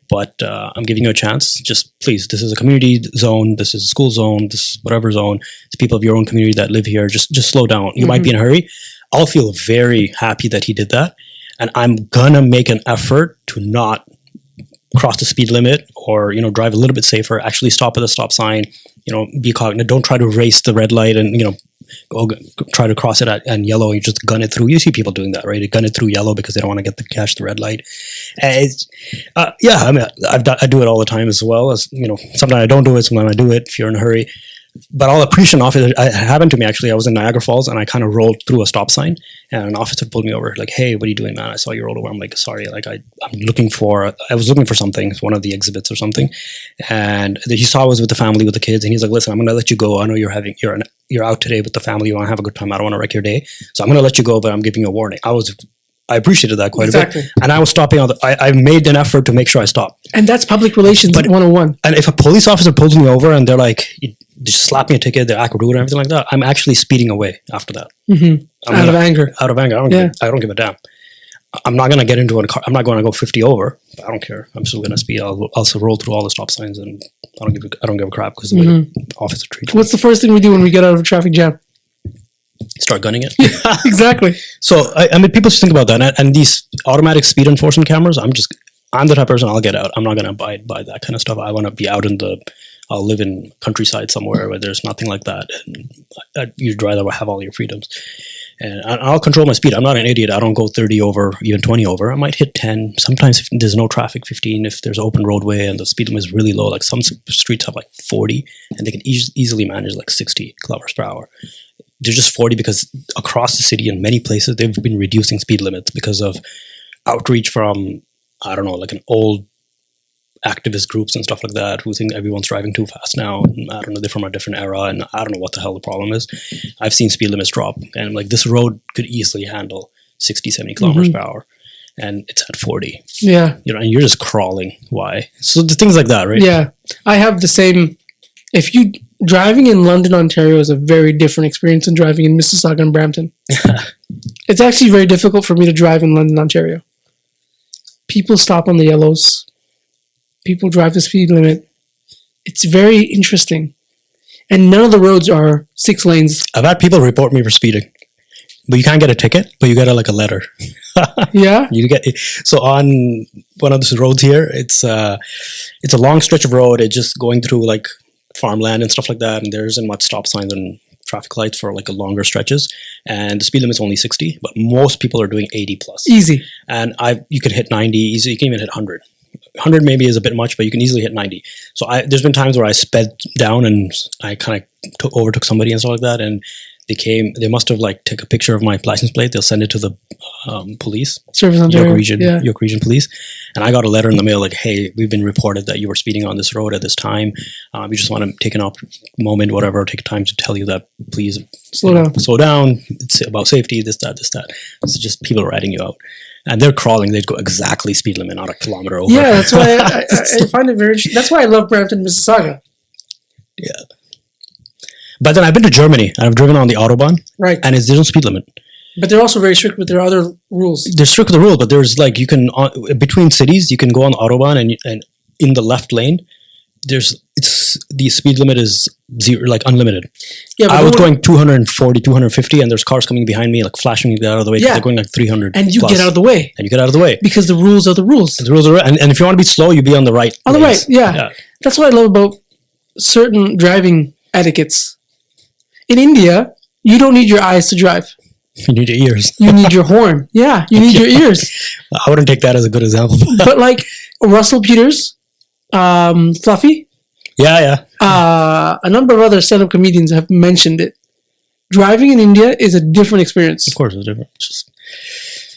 But I'm giving you a chance. Just please, this is a community zone. This is a school zone. This is whatever zone. It's people of your own community that live here. Just slow down. You might be in a hurry. I'll feel very happy that he did that. And I'm going to make an effort to not cross the speed limit, or, drive a little bit safer, actually stop at the stop sign, be cognizant. Don't try to race the red light and, try to cross it at yellow. You just gun it through. You see people doing that, right? They gun it through yellow because they don't want to catch the red light. I mean, I do it all the time as well. As sometimes I don't do it, sometimes I do it if you're in a hurry. But I'll appreciate an officer. It happened to me actually. I was in Niagara Falls and I kind of rolled through a stop sign, and an officer pulled me over. Like, "Hey, what are you doing, man? I saw you roll over." I'm like, "Sorry, like I was looking for something, one of the exhibits or something." And he saw I was with the family, with the kids, and he's like, "Listen, I'm going to let you go. I know you're out today with the family. You want to have a good time. I don't want to wreck your day, so I'm going to let you go, but I'm giving you a warning." I appreciated that quite a bit, and I was stopping. I made an effort to make sure I stopped. And that's public relations 101. And if a police officer pulls me over and they're like, just slap me a ticket, they act rude and everything like that, I'm actually speeding away after that. Out of anger. Out of anger. I don't give a damn. I'm not going to get into a car. I'm not going to go 50 over. But I don't care. I'm still going to speed. I'll also roll through all the stop signs, and I don't give a crap because the way the officer treats me. What's the first thing we do when we get out of a traffic jam? Start gunning it. Exactly. So I mean, people should think about that. And these automatic speed enforcement cameras, I'm the type of person, I'll get out. I'm not going to abide by that kind of stuff. I want to be out I'll live in countryside somewhere where there's nothing like that. And you'd rather have all your freedoms. And I'll control my speed. I'm not an idiot. I don't go 30 over, even 20 over. I might hit 10. Sometimes if there's no traffic, 15. If there's open roadway and the speed limit is really low, like some streets have like 40, and they can easily manage like 60 kilometers per hour. They're just 40 because across the city in many places, they've been reducing speed limits because of outreach from, I don't know, like an old activist groups and stuff like that who think everyone's driving too fast now. I don't know, they're from a different era, and I don't know what the hell the problem is. I've seen speed limits drop, and like this road could easily handle 60, 70 kilometers per hour, and it's at 40. Yeah. And you're just crawling. Why? So the things like that, right? Yeah. I have the same. Driving in London, Ontario is a very different experience than driving in Mississauga and Brampton. It's actually very difficult for me to drive in London, Ontario. People stop on the yellows. People drive the speed limit. It's very interesting. And none of the roads are 6 lanes. I've had people report me for speeding. But you can't get a ticket, but you get a letter. Yeah? So on one of those roads here, it's a long stretch of road. It's just going through like farmland and stuff like that, and there isn't much stop signs and traffic lights for like a longer stretches, and the speed limit is only 60, but most people are doing 80 plus. Easy. And you can hit 90 easy. You can even hit 100. 100 maybe is a bit much, but you can easily hit 90. So there's been times where I sped down and I kind of overtook somebody and stuff like that, and they must have like take a picture of my license plate. They'll send it to the police, Service Ontario, York Region Police, and I got a letter in the mail like, "Hey, we've been reported that you were speeding on this road at this time. We just want to take an moment, whatever, take time to tell you that please slow down. It's about safety. This, that. It's just people ratting you out." And they're crawling. They'd go exactly speed limit, not a kilometer over. Yeah, that's why I find it very interesting. That's why I love Brampton, Mississauga. Yeah. But then I've been to Germany. I've driven on the Autobahn. Right. And there's no speed limit. But they're also very strict with their other rules. They're strict with the rule, but there's like, you can, between cities, you can go on the Autobahn and in the left lane, the speed limit is zero, like unlimited. Yeah, but I was going 240, 250, and there's cars coming behind me, like flashing me out of the way because they're going like 300. And you get out of the way. And you get out of the way. Because the rules are the rules. The rules are right. And if you want to be slow, you be on the right. On the right, yeah. That's what I love about certain driving etiquettes. In India, you don't need your eyes to drive. You need your ears. You need your horn. Yeah, you need your ears. I wouldn't take that as a good example. But like Russell Peters, Fluffy. Yeah. A number of other stand-up comedians have mentioned it. Driving in India is a different experience. Of course, it's different.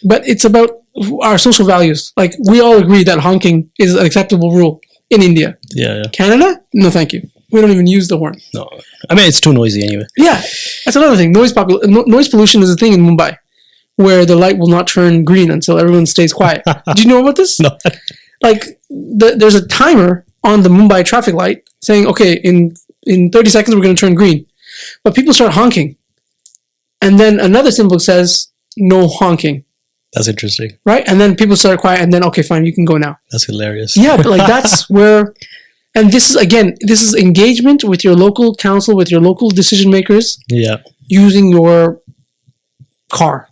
But it's about our social values. Like, we all agree that honking is an acceptable rule in India. Yeah. Canada? No, thank you. We don't even use the horn. No. I mean, it's too noisy anyway. Yeah. That's another thing. Noise pollution is a thing in Mumbai, where the light will not turn green until everyone stays quiet. Do you know about this? No. Like, there's a timer on the Mumbai traffic light saying, okay, in 30 seconds we're going to turn green. But people start honking. And then another symbol says, no honking. That's interesting. Right? And then people start quiet, and then, okay, fine, you can go now. That's hilarious. Yeah, but like that's where... And this is engagement with your local council, with your local decision makers. Yeah. Using your car,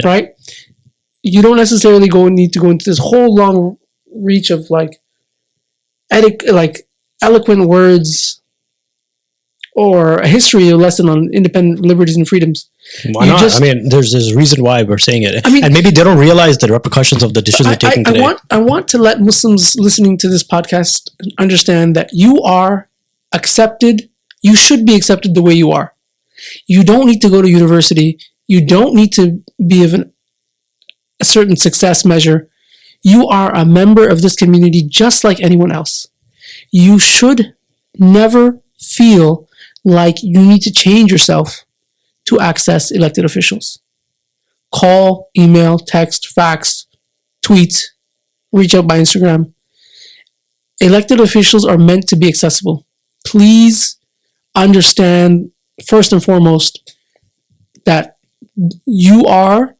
right? You don't necessarily need to go into this whole long reach of like eloquent words or a history or lesson on independent liberties and freedoms. Why not? I mean, there's a reason why we're saying it. I mean, and maybe they don't realize the repercussions of the decisions they're taking today. I want to let Muslims listening to this podcast understand that you are accepted You should be accepted the way you are. You don't need to go to university. You don't need to be of a certain success measure. You are a member of this community just like anyone else. You should never feel like you need to change yourself to access elected officials. Call, email, text, fax, tweet, reach out by Instagram. Elected officials are meant to be accessible. Please understand, first and foremost, that you are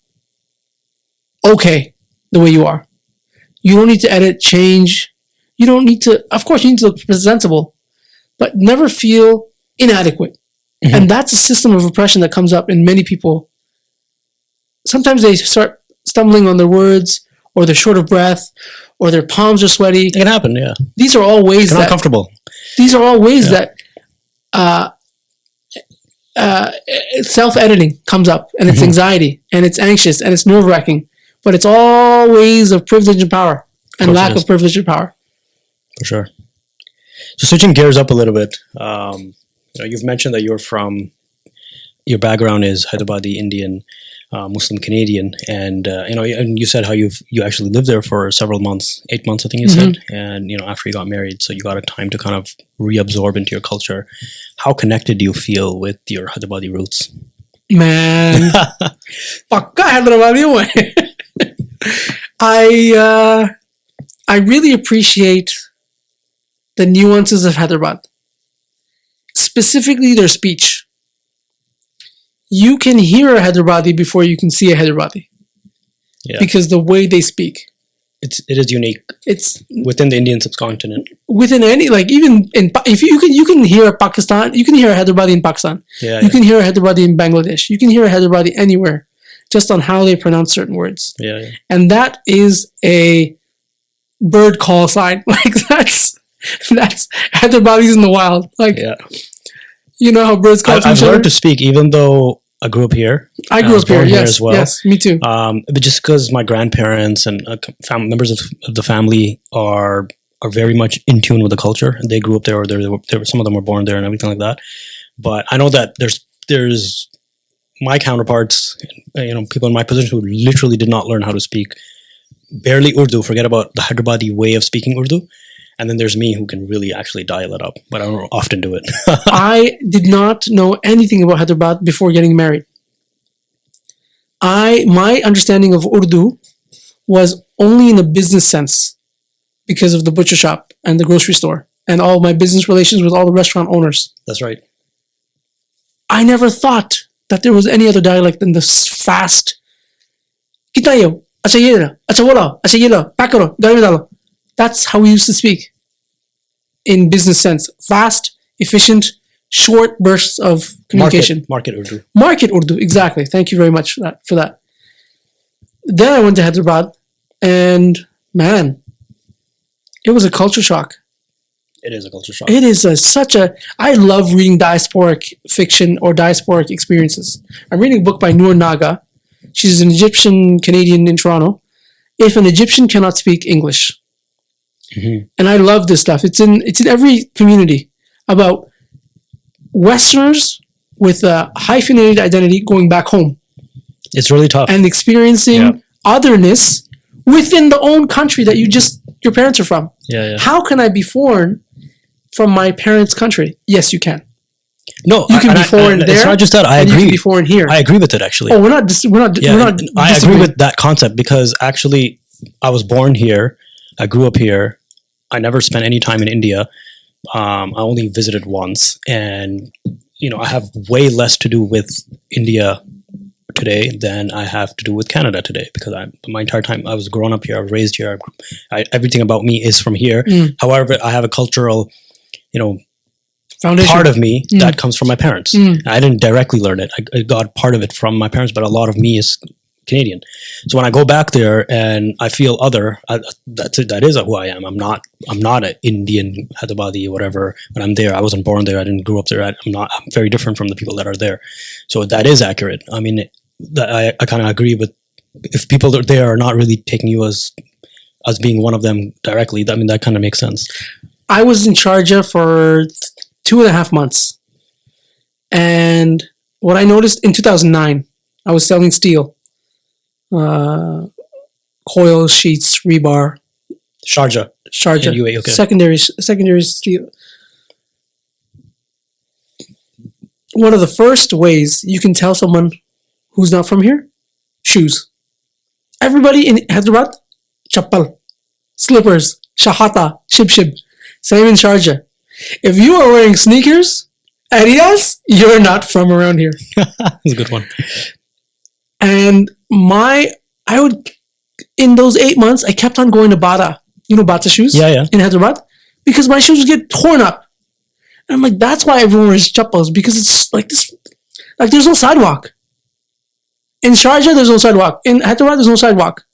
okay the way you are. You don't need to edit, change. You don't need to, of course, you need to look presentable, but never feel inadequate. Mm-hmm. And that's a system of oppression that comes up in many people. Sometimes they start stumbling on their words, or they're short of breath, or their palms are sweaty. It can happen, yeah. These are all ways they're uncomfortable. These are all ways that self-editing comes up, and it's anxiety, and it's anxious, and it's nerve-wracking. But it's all ways of privilege and power, and lack of privilege and power. For sure. So switching gears up a little bit, you've mentioned that your background is Hyderabadi Indian, Muslim Canadian, and and you said how you actually lived there for several months, 8 months, I think you said, and after you got married, so you got a time to kind of reabsorb into your culture. How connected do you feel with your Hyderabadi roots? Man, pakka Hyderabadi way. I really appreciate the nuances of Hyderabad, specifically their speech. You can hear a Hyderabadi before you can see a Hyderabadi, because the way they speak. It is unique. It's within the Indian subcontinent. Within any, even if you can hear a Pakistan, you can hear a Hyderabadi in Pakistan. You can hear a Hyderabadi in Bangladesh. You can hear a Hyderabadi anywhere, just on how they pronounce certain words. And that is a bird call sign. That's Hyderabadis in the wild. You know how birds call each other? I've learned to speak, even though I grew up here. I grew up here, yes, as well. Yes, me too. But just because my grandparents and members of the family are very much in tune with the culture, and they grew up there, or some of them were born there and everything like that. But I know that there's my counterparts, people in my position who literally did not learn how to speak barely Urdu. Forget about the Hyderabadi way of speaking Urdu. And then there's me who can really actually dial it up, but I don't often do it. I did not know anything about Hyderabad before getting married. My understanding of Urdu was only in a business sense because of the butcher shop and the grocery store and all my business relations with all the restaurant owners. That's right. I never thought that there was any other dialect than this fast. That's how we used to speak in business sense. Fast, efficient, short bursts of communication. Market Urdu. Market Urdu, exactly. Thank you very much for that. Then I went to Hyderabad, and man, it was a culture shock. It is a culture shock. It is I love reading diasporic fiction or diasporic experiences. I'm reading a book by Noor Naga. She's an Egyptian Canadian in Toronto. If an Egyptian cannot speak English. And I love this stuff. It's in every community about Westerners with a hyphenated identity going back home. It's really tough. And experiencing otherness within the own country that your parents are from. How can I be foreign from my parents' country? Yes, you can. No, you can be foreign there. It's not just that. I agree. You can be foreign here. I agree with it, actually. Oh, we're not. I agree with that concept, because actually, I was born here. I grew up here. I never spent any time in India. I only visited once, and I have way less to do with India today than I have to do with Canada today, because my entire time I was grown up here. I was raised here. Everything about me is from here. However, I have a cultural, foundation part of me that comes from my parents. I didn't directly learn it. I got part of it from my parents, but a lot of me is Canadian. So when I go back there and I feel other, that is who I am. I'm not an Indian, Hyderabadi, whatever. When I'm there, I wasn't born there. I didn't grow up there. I'm very different from the people that are there. So that is accurate. I mean, I kind of agree with, if people there are not really taking you as being one of them directly, I mean, that kind of makes sense. I was in Sharjah for 2.5 months. And what I noticed in 2009, I was selling steel, coil, sheets, rebar. Sharjah. Sharjah. UAE, okay. Secondary steel. One of the first ways you can tell someone who's not from here, shoes. Everybody in Hyderabad, chappal, slippers, shahata, shib. Same in Sharjah. If you are wearing sneakers, Adidas, you're not from around here. That's a good one. And in those 8 months, I kept on going to Bata. You know Bata shoes? Yeah. In Hyderabad? Because my shoes would get torn up. And I'm like, that's why everyone wears chappals, because it's like this, like there's no sidewalk. In Sharjah, there's no sidewalk. In Hyderabad, there's no sidewalk.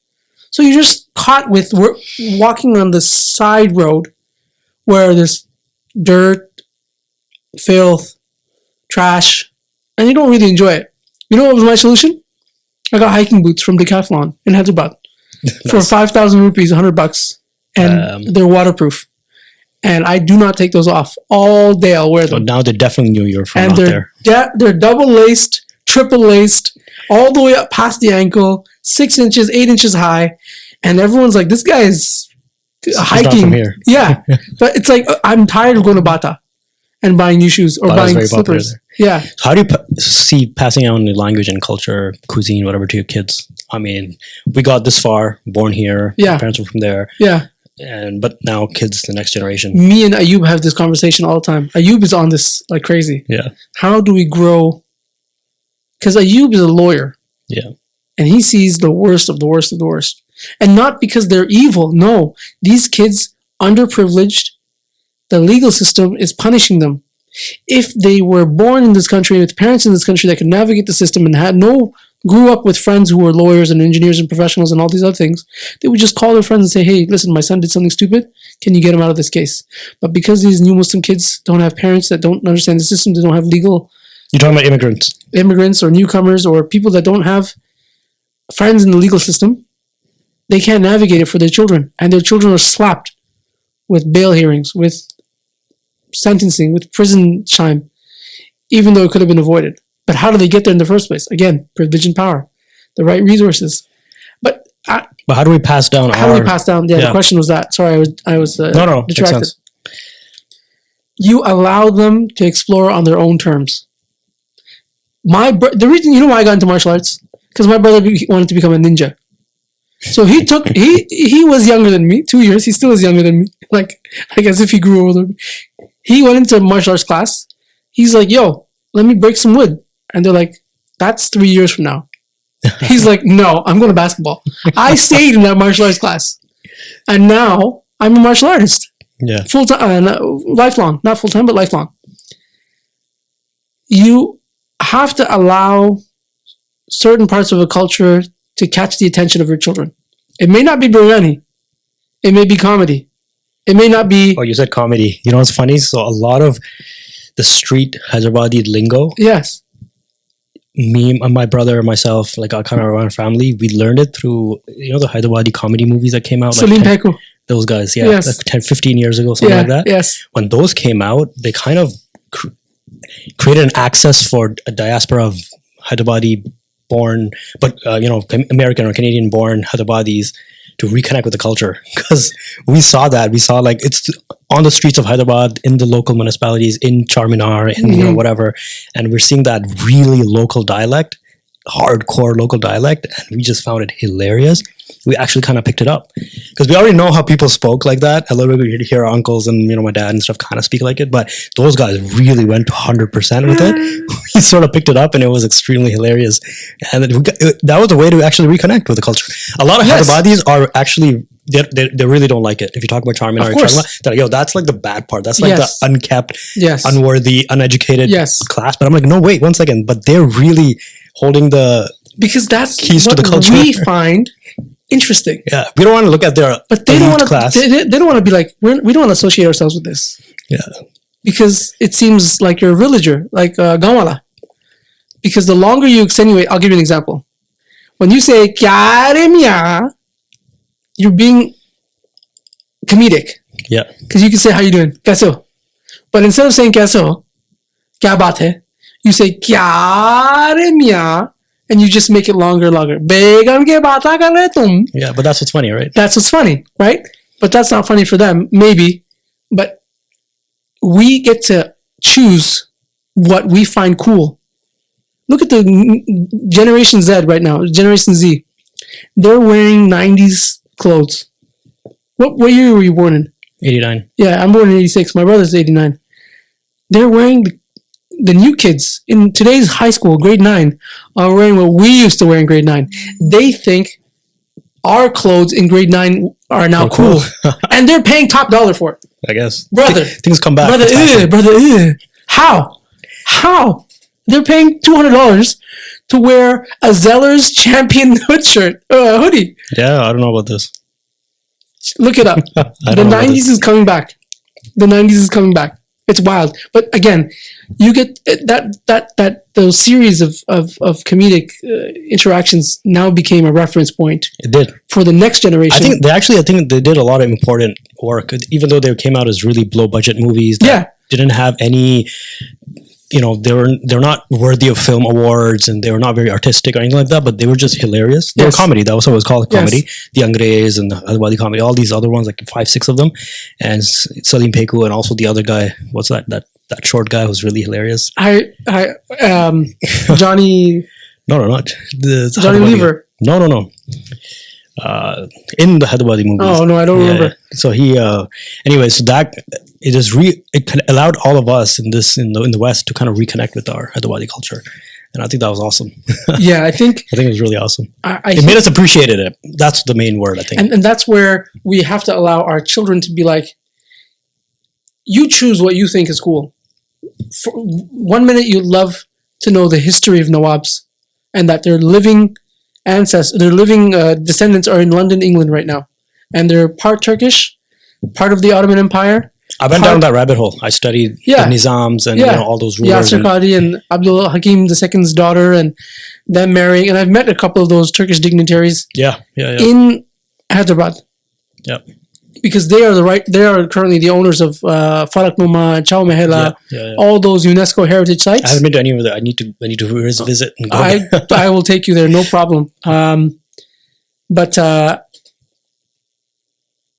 So you're just caught with walking on the side road where there's dirt, filth, trash, and you don't really enjoy it. You know what was my solution? I got hiking boots from Decathlon in Hyderabad for 5,000 rupees, $100, and they're waterproof. And I do not take those off. All day I'll wear them. So now they definitely knew you were from and out there. They're double-laced, triple-laced, all the way up past the ankle, 6 inches, 8 inches high. And everyone's like, this guy is hiking. Not from here. Yeah. But it's like, I'm tired of going to Bata and buying new shoes or Bata's buying slippers. Yeah. So how do you see passing on the language and culture, cuisine, whatever, to your kids? I mean, we got this far, born here. Yeah. Our parents were from there. Yeah. But now kids, the next generation. Me and Ayub have this conversation all the time. Ayub is on this like crazy. Yeah. How do we grow? Because Ayub is a lawyer. Yeah. And he sees the worst of the worst of the worst. And not because they're evil. No. These kids, underprivileged, the legal system is punishing them. If they were born in this country with parents in this country that could navigate the system and grew up with friends who were lawyers and engineers and professionals and all these other things, they would just call their friends and say, hey, listen, my son did something stupid. Can you get him out of this case? But because these new Muslim kids don't have parents that don't understand the system, they don't have legal... You're talking about immigrants. Immigrants or newcomers or people that don't have friends in the legal system, they can't navigate it for their children. And their children are slapped with bail hearings, with sentencing, with prison time, even though it could have been avoided. But how do they get there in the first place? Again, privilege and power, the right resources. But how do we pass down the question was that. Sorry, I was distracted. Makes sense. You allow them to explore on their own terms. The reason, you know why I got into martial arts? Because my brother wanted to become a ninja. So he was younger than me, 2 years. He still is younger than me. Like as if he grew older. He went into a martial arts class. He's like, yo, let me break some wood. And they're like, that's 3 years from now. He's like, no, I'm going to basketball. I stayed in that martial arts class. And now I'm a martial artist. Yeah. Full-time, lifelong. Not full-time, but lifelong. You have to allow certain parts of a culture to catch the attention of your children. It may not be biryani. It may be comedy. It may not be... Oh, you said comedy. You know what's funny? So a lot of the street Hyderabadi lingo... Yes. Me and my brother and myself, like our kind of around family, we learned it through, the Hyderabadi comedy movies that came out. Salim Peko. Those guys, yeah. Yes. Like 10, 15 years ago, something like that. Yes. When those came out, they kind of created an access for a diaspora of Hyderabadi born, but American or Canadian born Hyderabadis to reconnect with the culture, because we saw like it's on the streets of Hyderabad, in the local municipalities, in Charminar, and whatever, and we're seeing that really local dialect, hardcore local dialect, and we just found it hilarious. We actually kind of picked it up because we already know how people spoke like that. A little bit, we hear our uncles and my dad and stuff kind of speak like it, but those guys really went to 100% with it. We sort of picked it up, and it was extremely hilarious. And that was a way to actually reconnect with the culture. A lot of Hyderabadis are actually they really don't like it. If you talk about Charminar, they're like, yo, that's like the bad part. That's like the unkept, unworthy, uneducated class. But I'm like, no, wait, 1 second. But they're really holding the keys to the culture. We find interesting. Yeah, we don't want to look at their they don't want to. They don't want to be like, we don't want to associate ourselves with this. Yeah, because it seems like you're a villager, like Gawala. Because the longer you extenuate, I'll give you an example. When you say "Kya re miya," you're being comedic. Yeah, because you can say, "How you doing?" Kaise ho? But instead of saying "Kaise ho," "Kya baat hai," You say kya re miya, and you just make it longer and longer. Begam ke bata kar rahe tum. Yeah, but that's what's funny, right? That's what's funny, right? But that's not funny for them, maybe. But we get to choose what we find cool. Look at the Generation Z right now, Generation Z. They're wearing 90s clothes. What year were you born in? 89. Yeah, I'm born in 86. My brother's 89. They're wearing the new kids in today's high school, grade 9, are wearing what we used to wear in grade 9. They think our clothes in grade 9 are now cool. And they're paying top dollar for it. I guess. Brother. Things come back. Brother. How? They're paying $200 to wear a Zeller's Champion hoodie. Yeah, I don't know about this. Look it up. The 90s is coming back. The 90s is coming back. It's wild. But again, you get those series of comedic interactions now became a reference point. It did. For the next generation. I think they did a lot of important work, even though they came out as really low budget movies that didn't have any, they're not worthy of film awards, and they were not very artistic or anything like that, but they were just hilarious. They were comedy. That was what it was called, comedy. Yes. The Angrez and the Hyderabadi comedy, all these other ones, like 5-6 of them. And Salim Peku, and also the other guy, what's that short guy was really hilarious. Johnny... No, not Johnny Lever. No. In the Hyderabadi movies. Oh no, I don't remember. So he, so that it allowed all of us in the West to kind of reconnect with our Hyderabadi culture, and I think that was awesome. Yeah, I think it was really awesome. It made us appreciate it. That's the main word, I think. And that's where we have to allow our children to be like, you choose what you think is cool. For 1 minute, you love to know the history of Nawabs, and that their living descendants are in London, England right now, and they're part Turkish, part of the Ottoman Empire. I went down that rabbit hole. I studied the Nizams and all those rulers. Yasir Qadi and Abdul Hakim II's daughter, and them marrying. And I've met a couple of those Turkish dignitaries. In Hyderabad. Yeah. Because they are currently the owners of Farak Numa, Chao Mehela, all those UNESCO heritage sites. I haven't been to any of that. I need to visit and go. I will take you there, no problem. But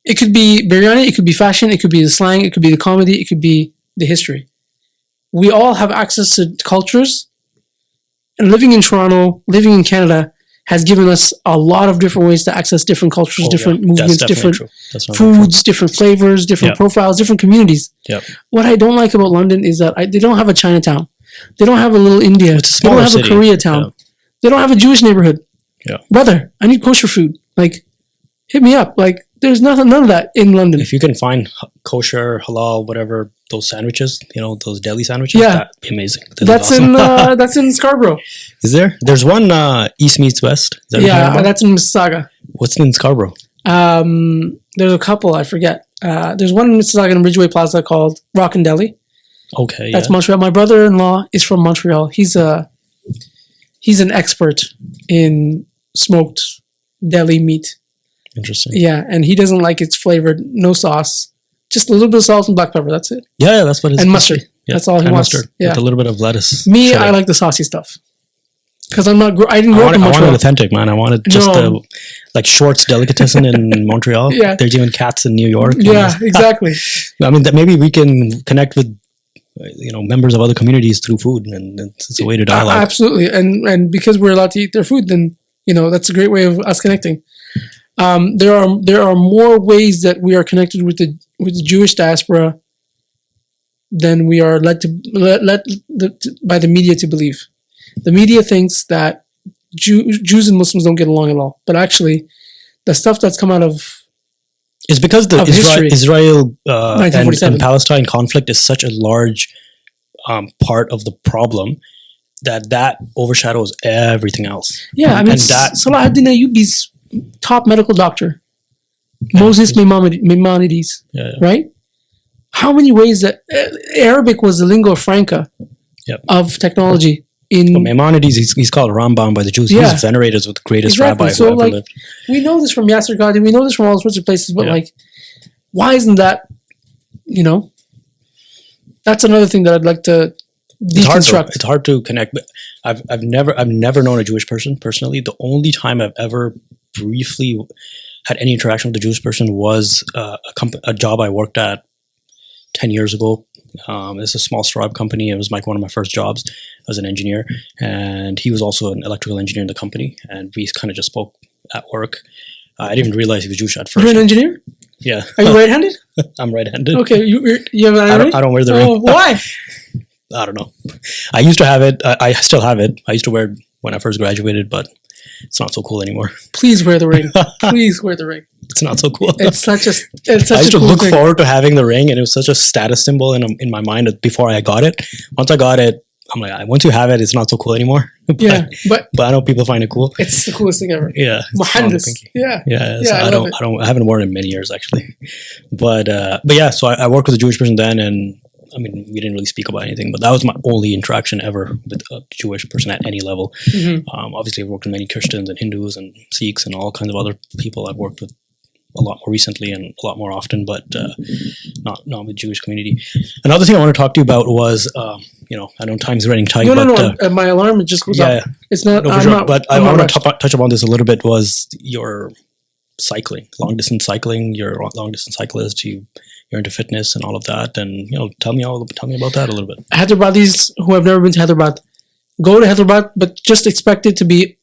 it could be biryani, it could be fashion, it could be the slang, it could be the comedy, it could be the history. We all have access to cultures, and living in Toronto, living in Canada, has given us a lot of different ways to access different cultures, different movements, different foods, different flavors, different profiles, different communities. What I don't like about London is that they don't have a Chinatown. They don't have a little India. They don't have a Koreatown. They don't have a Jewish neighborhood. Brother, I need kosher food. Like, hit me up. Like, there's none of that in London. If you can find kosher, halal, whatever, those sandwiches, those deli sandwiches, that'd be amazing. That's awesome. That's in Scarborough. Is there? There's one East meets West. That's in Mississauga. What's in Scarborough? There's a couple, I forget. There's one in Mississauga in Ridgeway Plaza called Rockin' Deli. Okay, that's Montreal. My brother-in-law is from Montreal. He's an expert in smoked deli meat. Interesting. Yeah, and he doesn't like it's flavored, no sauce, just a little bit of salt and black pepper. That's it. Yeah, that's what it is. And mustard. Yeah, that's all he wants. Mustard with a little bit of lettuce. Me, I like the saucy stuff because I didn't grow up in Montreal. I wanted authentic, man. I wanted just like Short's delicatessen in Montreal. Yeah, there's even Cats in New York. Yeah, exactly. I mean, that maybe we can connect with members of other communities through food, and it's a way to dialogue. Absolutely, and because we're allowed to eat their food, then that's a great way of us connecting. There are more ways that we are connected with the Jewish diaspora than we are led by the media to believe. The media thinks that Jews and Muslims don't get along at all, but actually, the stuff that's come out of it's because the Israel and Palestine conflict is such a large part of the problem that overshadows everything else. Yeah, I mean, Salahuddin Ayyubi's top medical doctor, Moses Maimonides, right? How many ways that Arabic was the lingua franca of technology. Maimonides, he's called Rambam by the Jews. He's venerated as the greatest rabbi who ever lived. We know this from Yasir Qadi, we know this from all sorts of places, but why isn't that, that's another thing that I'd like to deconstruct. It's hard to connect. But I've never known a Jewish person personally. The only time I've ever briefly had any interaction with a Jewish person was a job I worked at 10 years ago. It's a small startup company. It was like one of my first jobs as an engineer, and he was also an electrical engineer in the company, and we kind of just spoke at work. I didn't even realize he was Jewish at first. You're an engineer? Yeah. Are you right-handed? I'm right-handed. Okay, you have an iron ring? I don't wear the ring. Why? I don't know. I used to have it. I still have it. I used to wear it when I first graduated, but it's not so cool anymore. Please wear the ring. Please wear the ring. It's not so cool. It's such a I used to cool look thing. forward to having the ring, and it was such a status symbol in my mind before I got it. Once I got it, I'm like, once you have it, it's not so cool anymore. Yeah, but I know people find it cool. it's the coolest thing ever. Yeah, Muhandis. Yeah. So I I haven't worn it in many years actually, but yeah. So I worked with a Jewish person then, and I mean, we didn't really speak about anything, but that was my only interaction ever with a Jewish person at any level. Mhm. Obviously, I've worked with many Christians and Hindus and Sikhs and all kinds of other people I've worked with a lot more recently and a lot more often, but not with Jewish community. Another thing I want to talk to you about was, I know time's running tight. No. My alarm, it just goes off. It's not. No, for I'm sure. not. But I I'm not want to rushed. touch upon this a little bit. Was your cycling, long distance cycling? You're a long distance cyclist. You're into fitness and all of that. And tell me about that a little bit. Hyderabadis who have never been to Hyderabad, go to Hyderabad, but just expect it to be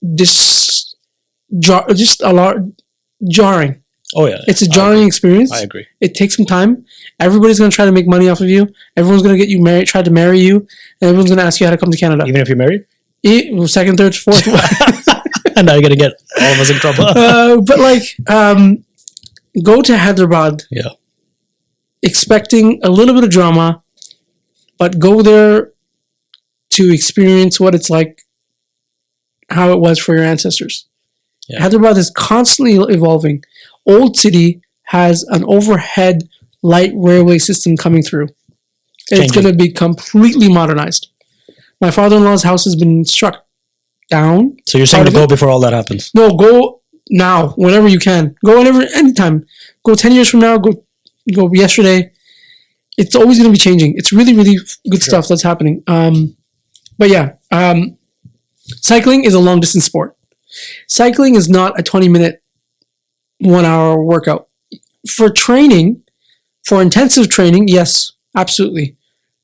jarring. Oh yeah, It's a jarring experience. I agree. It takes some time. Everybody's going to try to make money off of you. Everyone's going to get you married, try to marry you, and everyone's going to ask you how to come to Canada. Even if you're married, Second, third, fourth. and now you're gonna get all of us in trouble. But go to Hyderabad. Yeah. Expecting a little bit of drama, but go there to experience what it's like, how it was for your ancestors. Yeah. Hyderabad is constantly evolving. Old City has an overhead light railway system coming through. It's going to be completely modernized. My father-in-law's house has been struck down. So you're saying to go before all that happens? No, go now, whenever you can. Go anytime. Go 10 years from now. Go yesterday. It's always going to be changing. It's really, really good stuff that's happening. But yeah, cycling is a long distance sport. Cycling is not a 20-minute, 1 hour workout. For training, for intensive training, yes, absolutely.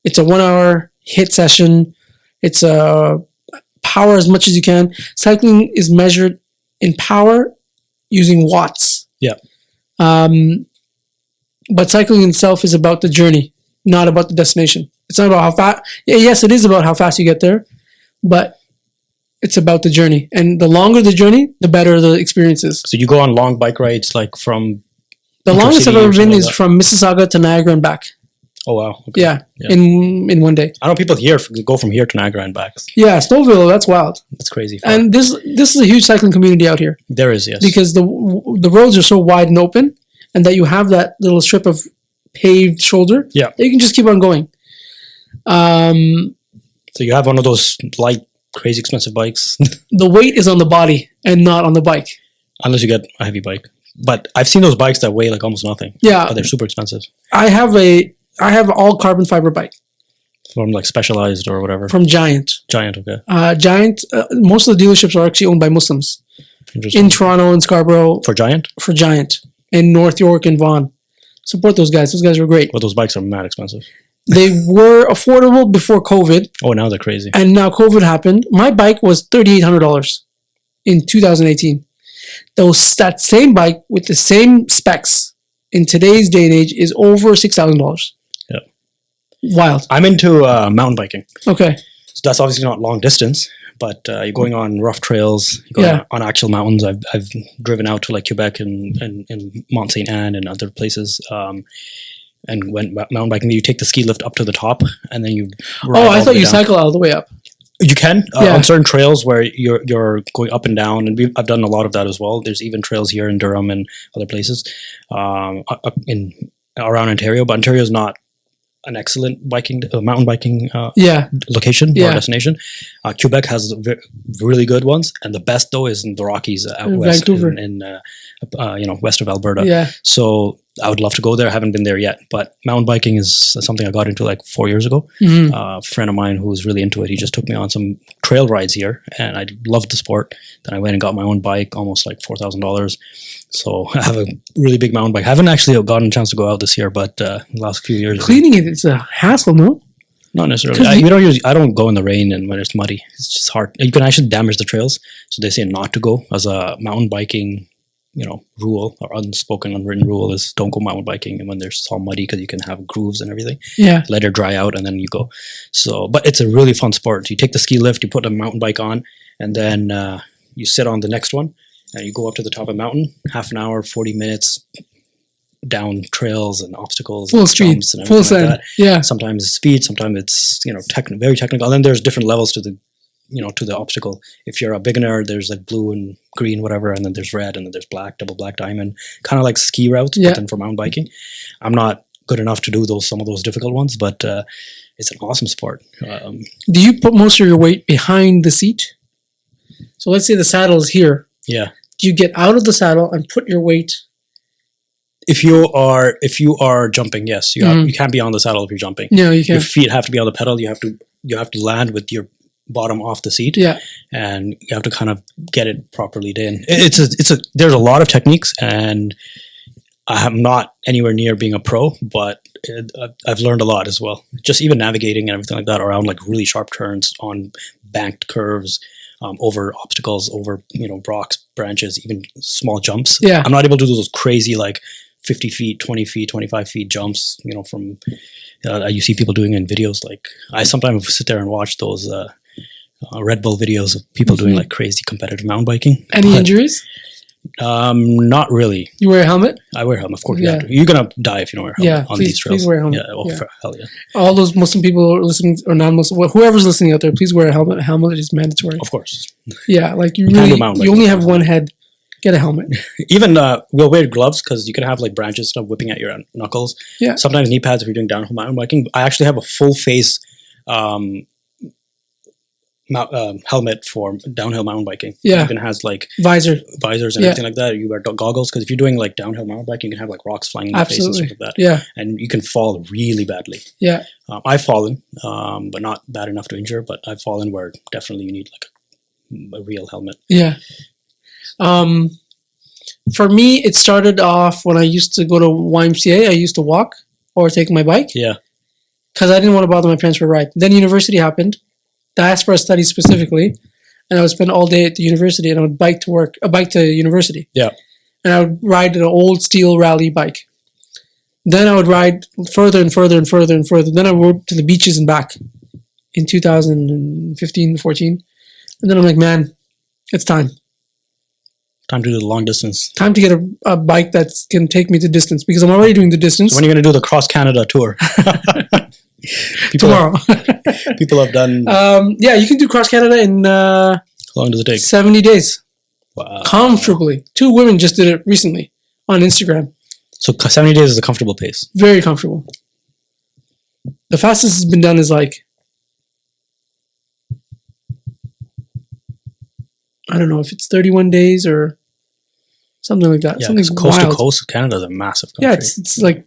It's a 1 hour HIIT session. It's a power as much as you can. Cycling is measured in power using watts. Yeah. But cycling itself is about the journey, not about the destination. It's not about how fast. Yes, it is about how fast you get there, but it's about the journey. And the longer the journey, the better the experience is. So you go on long bike rides, like from the longest I've ever been like is from Mississauga to Niagara and back. Oh wow! Okay. Yeah, in one day. I know people here go from here to Niagara and back. Yeah, Stouffville, that's wild. That's crazy. Far. And this is a huge cycling community out here. There is, yes, because the roads are so wide and open, and that you have that little strip of paved shoulder. Yeah, that you can just keep on going. So you have one of those light, crazy expensive bikes. The weight is on the body and not on the bike. Unless you get a heavy bike. But I've seen those bikes that weigh like almost nothing. Yeah, but they're super expensive. I have an all carbon fiber bike. From like Specialized or whatever. From Giant. Giant, okay. Giant. Most of the dealerships are actually owned by Muslims. In Toronto and Scarborough. For Giant? For Giant. In North York and Vaughan. Support those guys. Those guys are great. But those bikes are mad expensive. They were affordable before COVID. Oh, now they're crazy. And now COVID happened. My bike was $3,800 in 2018. That same bike with the same specs in today's day and age is over $6,000. Yeah. Wild. I'm into mountain biking. Okay. So that's obviously not long distance, but you're going on rough trails, you're going on actual mountains. I've driven out to like Quebec and Mont Saint Anne and other places. And went mountain biking, you take the ski lift up to the top, and then you. I thought you cycle all the way up. You can on certain trails where you're going up and down, and I've done a lot of that as well. There's even trails here in Durham and other places, in around Ontario. But Ontario is not an excellent mountain biking location or destination. Quebec has really good ones, and the best though is in the Rockies out west, Vancouver, in west of Alberta. Yeah. So I would love to go there. I haven't been there yet, but mountain biking is something I got into like 4 years ago. Mhm. A friend of mine who was really into it, he just took me on some trail rides here, and I loved the sport. Then I went and got my own bike, almost like $4,000. So I have a really big mountain bike. I haven't actually gotten a chance to go out this year, but the last few years, Cleaning it's a hassle, no? not necessarily. 'Cause I don't go in the rain and when it's muddy. It's just hard. You can actually damage the trails. So they say not to go as a mountain biking, rule or unspoken, unwritten rule is don't go mountain biking and when there's all muddy because you can have grooves and everything. Yeah. Let it dry out and then you go. So, but it's a really fun sport. You take the ski lift, you put a mountain bike on, and then you sit on the next one and you go up to the top of the mountain, half an hour, 40 minutes down trails and obstacles, Full and speed, jumps and full everything like send. that. Yeah. Sometimes it's speed, sometimes it's very technical. And then there's different levels to the obstacle. If you're a beginner, there's like blue and green, whatever, and then there's red, and then there's black, double black, diamond, kind of like ski routes, Yeah. but then for mountain biking. I'm not good enough to do some of those difficult ones, but it's an awesome sport. Do you put most of your weight behind the seat? So let's say the saddle is here. Yeah. Do you get out of the saddle and put your weight? If you are jumping, yes, you can't be on the saddle if you're jumping. No, you Your can't. feet have to be on the pedal. You have to land with your bottom off the seat. Yeah. And you have to kind of get it properly in. There's a lot of techniques, and I'm not anywhere near being a pro, but I've learned a lot as well. Just even navigating and everything like that around like really sharp turns on banked curves, over obstacles, over rocks, branches, even small jumps. Yeah. I'm not able to do those crazy like 50 feet, 20 feet, 25 feet jumps. From you see people doing in videos. Like I sometimes sit there and watch those Red Bull videos of people doing like crazy competitive mountain biking. Any injuries? Not really. You wear a helmet? I wear a helmet, of course. Yeah. You're gonna die if you don't wear a helmet on please, these trails. please wear a helmet. Yeah, Yeah. Hell yeah. All those Muslim people who are listening or non-Muslim, whoever's listening out there, please wear a helmet. A helmet is mandatory. Of course. Yeah, like you can't do really, mountain you only biking. have one head. Get a helmet. Even we'll wear gloves because you can have like branches stuff whipping at your knuckles. Yeah. Sometimes knee pads if you're doing downhill mountain biking. I actually have a full face helmet for downhill mountain biking. Yeah. It even has like Visor. visors and Yeah. everything like that. You wear goggles because if you're doing like downhill mountain biking, you can have like rocks flying in your face and Absolutely. stuff like that. Yeah. And you can fall really badly. Yeah. I've fallen, but not bad enough to injure. But I've fallen where definitely you need like a real helmet. Yeah. For me, it started off when I used to go to YMCA. I used to walk or take my bike Yeah. because I didn't want to bother my parents for a ride. Then university happened, diaspora studies specifically, and I would spend all day at the university and I would bike to university. Yeah. And I would ride an old steel rally bike. Then I would ride further and further and further and further. Then I rode to the beaches and back in 2015, 14. And then I'm like, man, it's time. Time to do the long distance. Time to get a bike that can take me the distance because I'm already doing the distance. So when are you going to do the cross Canada tour? Tomorrow. People have done. Yeah, you can do cross Canada in How long does it take? 70 days. Wow. Comfortably. 2 women just did it recently on Instagram. So 70 days is a comfortable pace. Very comfortable. The fastest has been done is like, I don't know if it's 31 days or something like that. Yeah, Something 'cause coast wild. to coast, Canada is a massive country. Yeah, it's like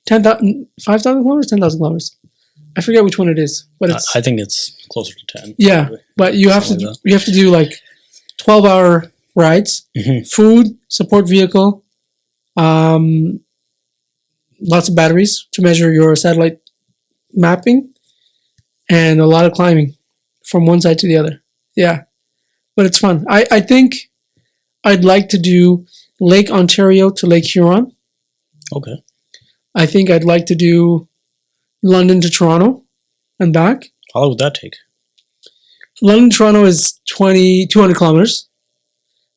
10,000, 5,000 kilometers, 10,000 kilometers. I forget which one it is, but it's I think it's closer to 10. yeah. probably. But you have Something to like you have to do like 12-hour rides, Mhm. food, support vehicle, lots of batteries to measure your satellite mapping, and a lot of climbing from one side to the other. Yeah, but it's fun. I think I'd like to do Lake Ontario to Lake Huron. Okay. I think I'd like to do London to Toronto and back. How long would that take? London to Toronto is 200 kilometers,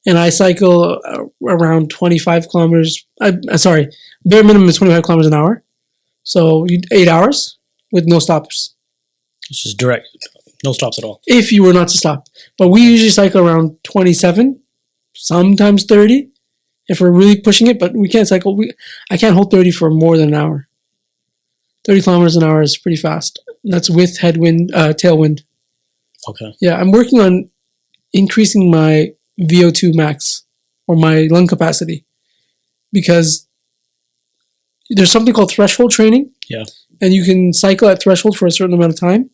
and I cycle around 25 kilometers. Sorry, bare minimum is 25 kilometers an hour. So 8 hours with no stops. It's just direct. No stops at all. If you were not to stop. But we usually cycle around 27, sometimes 30, if we're really pushing it. But we can't cycle. I can't hold 30 for more than an hour. 30 kilometers an hour is pretty fast. That's with headwind, tailwind. Okay. Yeah, I'm working on increasing my VO2 max or my lung capacity because there's something called threshold training. Yeah. And you can cycle at threshold for a certain amount of time.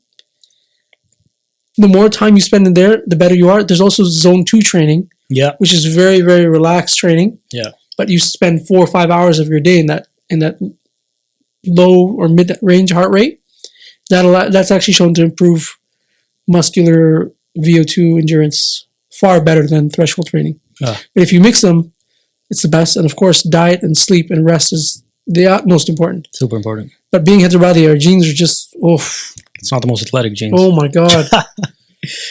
The more time you spend in there, the better you are. There's also zone 2 training. Yeah. Which is very, very relaxed training. Yeah. But you spend 4 or 5 hours of your day in that low or mid range heart rate. That's actually shown to improve muscular VO2 endurance far better than threshold training. But if you mix them, it's the best. And of course, diet and sleep and rest is the utmost important. Super important. But being Hyderabadi, our genes are just, oof. It's not the most athletic genes. Oh my God.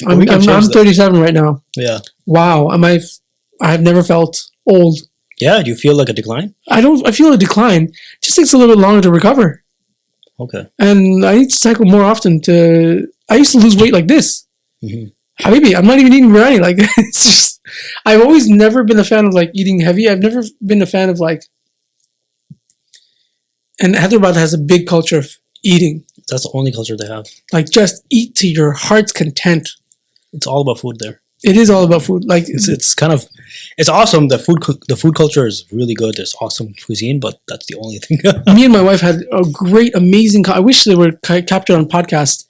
I'm 37 right now. Yeah. Wow. I've never felt old. Yeah. Do you feel like a decline? I feel a decline. It just takes a little bit longer to recover. Okay. And I need to cycle more often I used to lose weight like this. Mm-hmm. Habibi, I'm not even eating biryani. Like, it's just, I've always never been a fan of like eating heavy. I've never been a fan of like, and Hyderabad has a big culture of eating. That's the only culture they have. Like, just eat to your heart's content. It's all about food there. It is all about food. Like, it's kind of, it's awesome. The food culture is really good. There's awesome cuisine, but that's the only thing. Me and my wife had a great, amazing. I wish they were captured on podcast.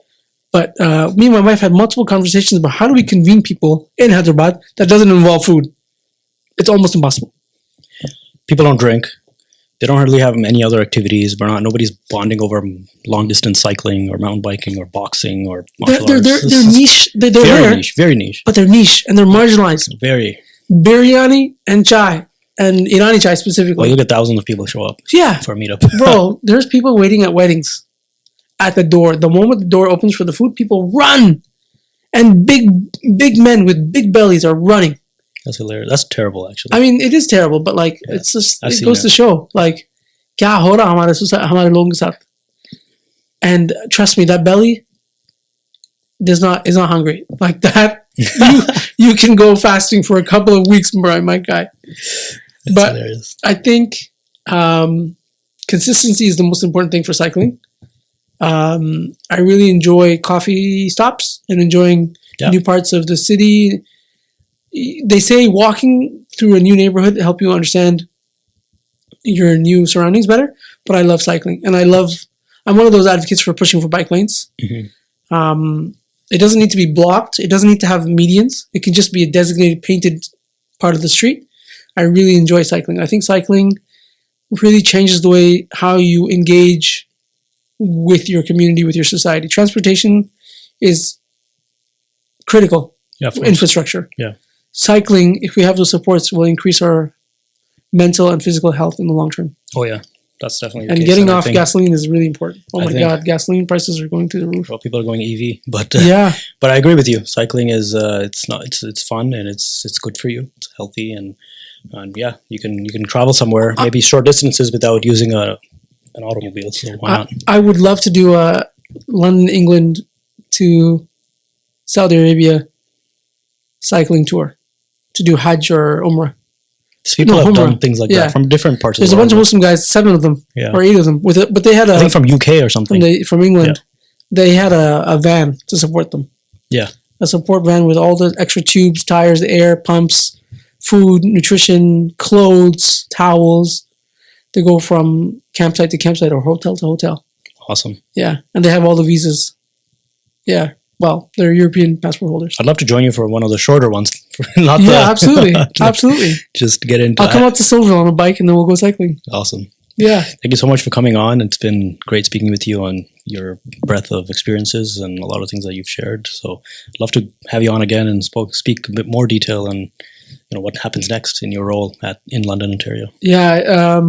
But me and my wife had multiple conversations about how do we convene people in Hyderabad that doesn't involve food. It's almost impossible. People don't drink. They don't really have any other activities. Nobody's bonding over long distance cycling or mountain biking or boxing or martial arts. They're niche. They're very rare, niche. Very niche. But they're niche and they're marginalized. Very. Biryani and chai, and Irani chai specifically. Well, you'll get thousands of people show up. Yeah. For a meetup. Bro, there's people waiting at weddings at the door. The moment the door opens for the food, people run. And big men with big bellies are running. That's hilarious. That's terrible, actually. I mean, it is terrible, but like, it's just, it goes to show, like, kya ho raha hamare logon ke saath? And trust me, that belly is not hungry. Like that, you can go fasting for a couple of weeks, my guy. But hilarious. I think consistency is the most important thing for cycling. I really enjoy coffee stops and enjoying new parts of the city. They say walking through a new neighborhood to help you understand your new surroundings better, but I love cycling, and I'm one of those advocates for pushing for bike lanes. Mm-hmm. It doesn't need to be blocked. It doesn't need to have medians. It can just be a designated painted part of the street. I really enjoy cycling. I think cycling really changes the way how you engage with your community, with your society. Transportation is critical for infrastructure. Yeah. Cycling, if we have those supports, will increase our mental and physical health in the long term. Oh yeah, that's definitely the and case. Getting off gasoline is really important. Oh my God, gasoline prices are going through the roof. Well, people are going EV, but but I agree with you. Cycling is it's fun and it's good for you. It's healthy and yeah, you can travel somewhere, maybe short distances without using an automobile. So why not? I would love to do a London, England to Saudi Arabia cycling tour to do Hajj or Umrah. People have done things like that from different parts of the world. There's a bunch of Muslim guys, 7 of them or 8 of them, with it, but they had I think from UK or something. From England, they had a van to support them. Yeah, a support van with all the extra tubes, tires, air, pumps, food, nutrition, clothes, towels. They go from campsite to campsite or hotel to hotel. Awesome. Yeah, and they have all the visas. Yeah. Well, they're European passport holders. I'd love to join you for one of the shorter ones. Absolutely. Absolutely. Just get into I'll come out to Silverville on a bike and then we'll go cycling. Awesome. Yeah. Thank you so much for coming on. It's been great speaking with you on your breadth of experiences and a lot of things that you've shared. So I'd love to have you on again and speak a bit more detail on what happens next in your role in London, Ontario. Yeah.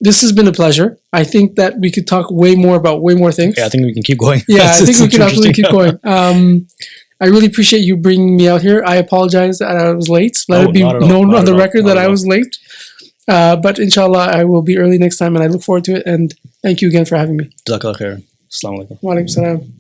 This has been a pleasure. I think that we could talk way more about way more things. Yeah, I think we can keep going. Yeah, I think we can absolutely keep going. I really appreciate you bringing me out here. I apologize that I was late. Let it be known on the record that I was late. But inshallah, I will be early next time and I look forward to it. And thank you again for having me. Jazakallah khair. Assalamu alaikum. Wa alaikum salam.